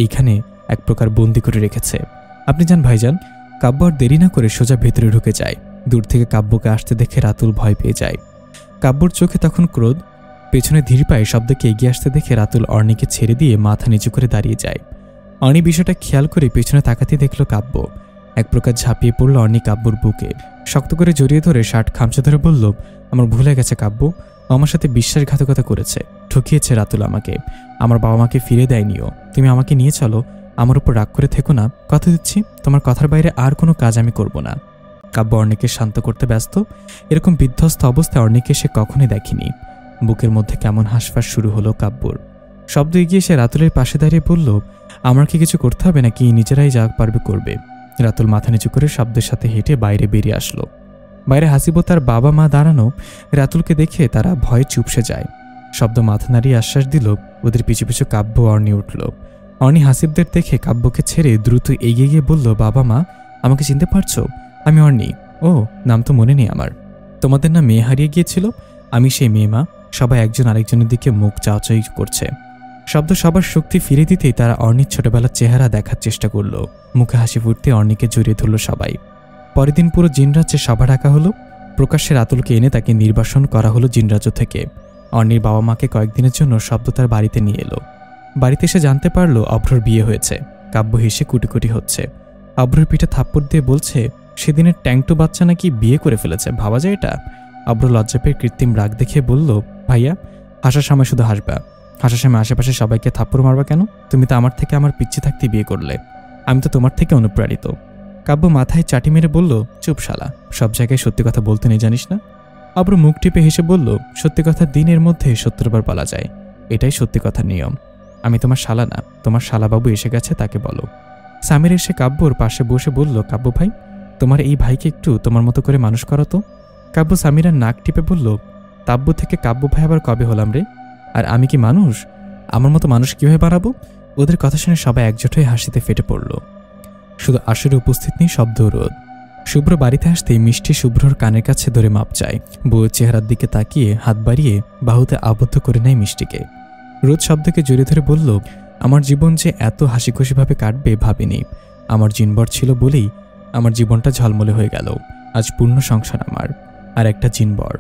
এইখানে এক প্রকার বন্দি করে রেখেছে। আপনি যান ভাইজান। কাব্য আর দেরি না করে সোজা ভেতরে ঢুকে যায়। দূর থেকে কাব্যকে আসতে দেখে রাতুল ভয় পেয়ে যায়। কাব্যর চোখে তখন ক্রোধ। পেছনে ধীর পায়ে শব্দকে এগিয়ে আসতে দেখে রাতুল অর্ণিকে ছেড়ে দিয়ে মাথা নিচু করে দাঁড়িয়ে যায়। অর্ণি বিষয়টা খেয়াল করে পেছনে তাকাতে দেখল কাব্য। এক প্রকার ঝাঁপিয়ে পড়ল অর্ণি কাব্যর বুকে, শক্ত করে জড়িয়ে ধরে শার্ট খামচে ধরে বলল, আমার ভুলে গেছে কাব্য, আমার সাথে বিশ্বাসঘাতকতা করেছে, ঠকিয়েছে রাতুল আমাকে, আমার বাবা মাকে ফিরে দেয়নিও। তুমি আমাকে নিয়ে চলো, আমার উপর রাগ করে থেকো না, কথা দিচ্ছি তোমার কথার বাইরে আর কোনো কাজ আমি করব না। কাব্য অর্ণিকে শান্ত করতে ব্যস্ত। এরকম বিধ্বস্ত অবস্থায় অর্ণিকে সে কখনোই দেখেনি। বুকের মধ্যে কেমন হাঁসফাঁস শুরু হলো কাব্যর। শব্দ এগিয়ে সে রাতুলের পাশে দাঁড়িয়ে বলল, আমার কি কিছু করতে হবে নাকি নিজেরাই যা পারবে করবে? রাতুল মাথা নিচু করে শব্দের সাথে হেঁটে বাইরে বেরিয়ে আসলো। বাইরে হাসিব তার বাবা মা দাঁড়ানো। রাতুলকে দেখে তারা ভয়ে চুপসে যায়। শব্দ মাথা নাড়িয়ে আশ্বাস দিল। ওদের পিছু পিছু কাব্য অর্ণি উঠল। অর্ণি হাসিবদের দেখে কাব্যকে ছেড়ে দ্রুত এগিয়ে গিয়ে বলল, বাবা মা, আমাকে চিনতে পারছো? আমি অর্ণি। ও, নাম তো মনে নেই আমার। তোমাদের না মেয়ে হারিয়ে গিয়েছিল? আমি সেই মেয়ে মা। সবাই একজন আরেকজনের দিকে মুখ চাওয়াচাই করছে। শব্দ সবার শক্তি ফিরে দিতেই তারা অর্ণির ছোটবেলার চেহারা দেখার চেষ্টা করল। মুখে হাসি ফুটতে অর্ণিকে জড়িয়ে ধরল সবাই। পরের দিন পুরো জিনরাজ্যে সভা ডাকা হলো। প্রকাশ্যে রাতুলকে এনে তাকে নির্বাসন করা হলো জিনরাজ্য থেকে। অর্ণির বাবা মাকে কয়েকদিনের জন্য শব্দ তার বাড়িতে নিয়ে এলো। বাড়িতে এসে জানতে পারলো অভ্রর বিয়ে হয়েছে। কাব্য হেসে কুটিকুটি হচ্ছে। অভ্রর পিঠে থাপ্পড় দিয়ে বলছে, সেদিনের ট্যাংটু বাচ্চা নাকি বিয়ে করে ফেলেছে, ভাবা যায় এটা? অভ্র লজ্জা পেয়ে কৃত্রিম রাগ দেখে বলল, ভাইয়া, হাসার সময় শুধু হাসবা, হাসার সময় আশেপাশে সবাইকে থাপ্পড় মারবা কেন? তুমি তো আমার থেকে আমার পিচ্ছি থাকতে বিয়ে করলে, আমি তো তোমার থেকে অনুপ্রাণিত। কাব্য মাথায় চাটি মেরে বলল, চুপ শালা, সব জায়গায় সত্যি কথা বলতে নেই জানিস না? অভ্র মুখ টিপে হেসে বলল, সত্যি কথা দিনের মধ্যে 70 বার বলা যায়, এটাই সত্যি কথার নিয়ম। আমি তোমার শালা না, তোমার শালাবাবু এসে গেছে, তাকে বলো। সামির এসে কাব্যর পাশে বসে বলল, কাব্য ভাই, তোমার এই ভাইকে একটু তোমার মতো করে মানুষ করো তো। কাব্য সামিরার নাক টিপে বলল, তাব্য থেকে কাব্য ভাই আবার কবে হলাম রে? আর আমি কি মানুষ? আমার মতো মানুষ কীভাবে বানাবো? ওদের কথা শুনে সবাই একজোট হয়ে হাসিতে ফেটে পড়ল। শুধু আসরে উপস্থিত নেই শব্দ রোদ। শুভ্র বাড়িতে আসতেই মিষ্টি শুভ্রর কানের কাছে ধরে মাপ চায়। বউয়ের চেহারার দিকে তাকিয়ে হাত বাড়িয়ে বাহুতে আবদ্ধ করে নেয় মিষ্টিকে। রোদ শব্দকে জড়িয়ে ধরে বলল, আমার জীবন যে এত হাসি খুশিভাবে কাটবে ভাবিনি। আমার জিনবর ছিল বলেই আমার জীবনটা ঝলমলে হয়ে গেল। আজ পূর্ণ সংসার আমার, আর একটা জিনবর।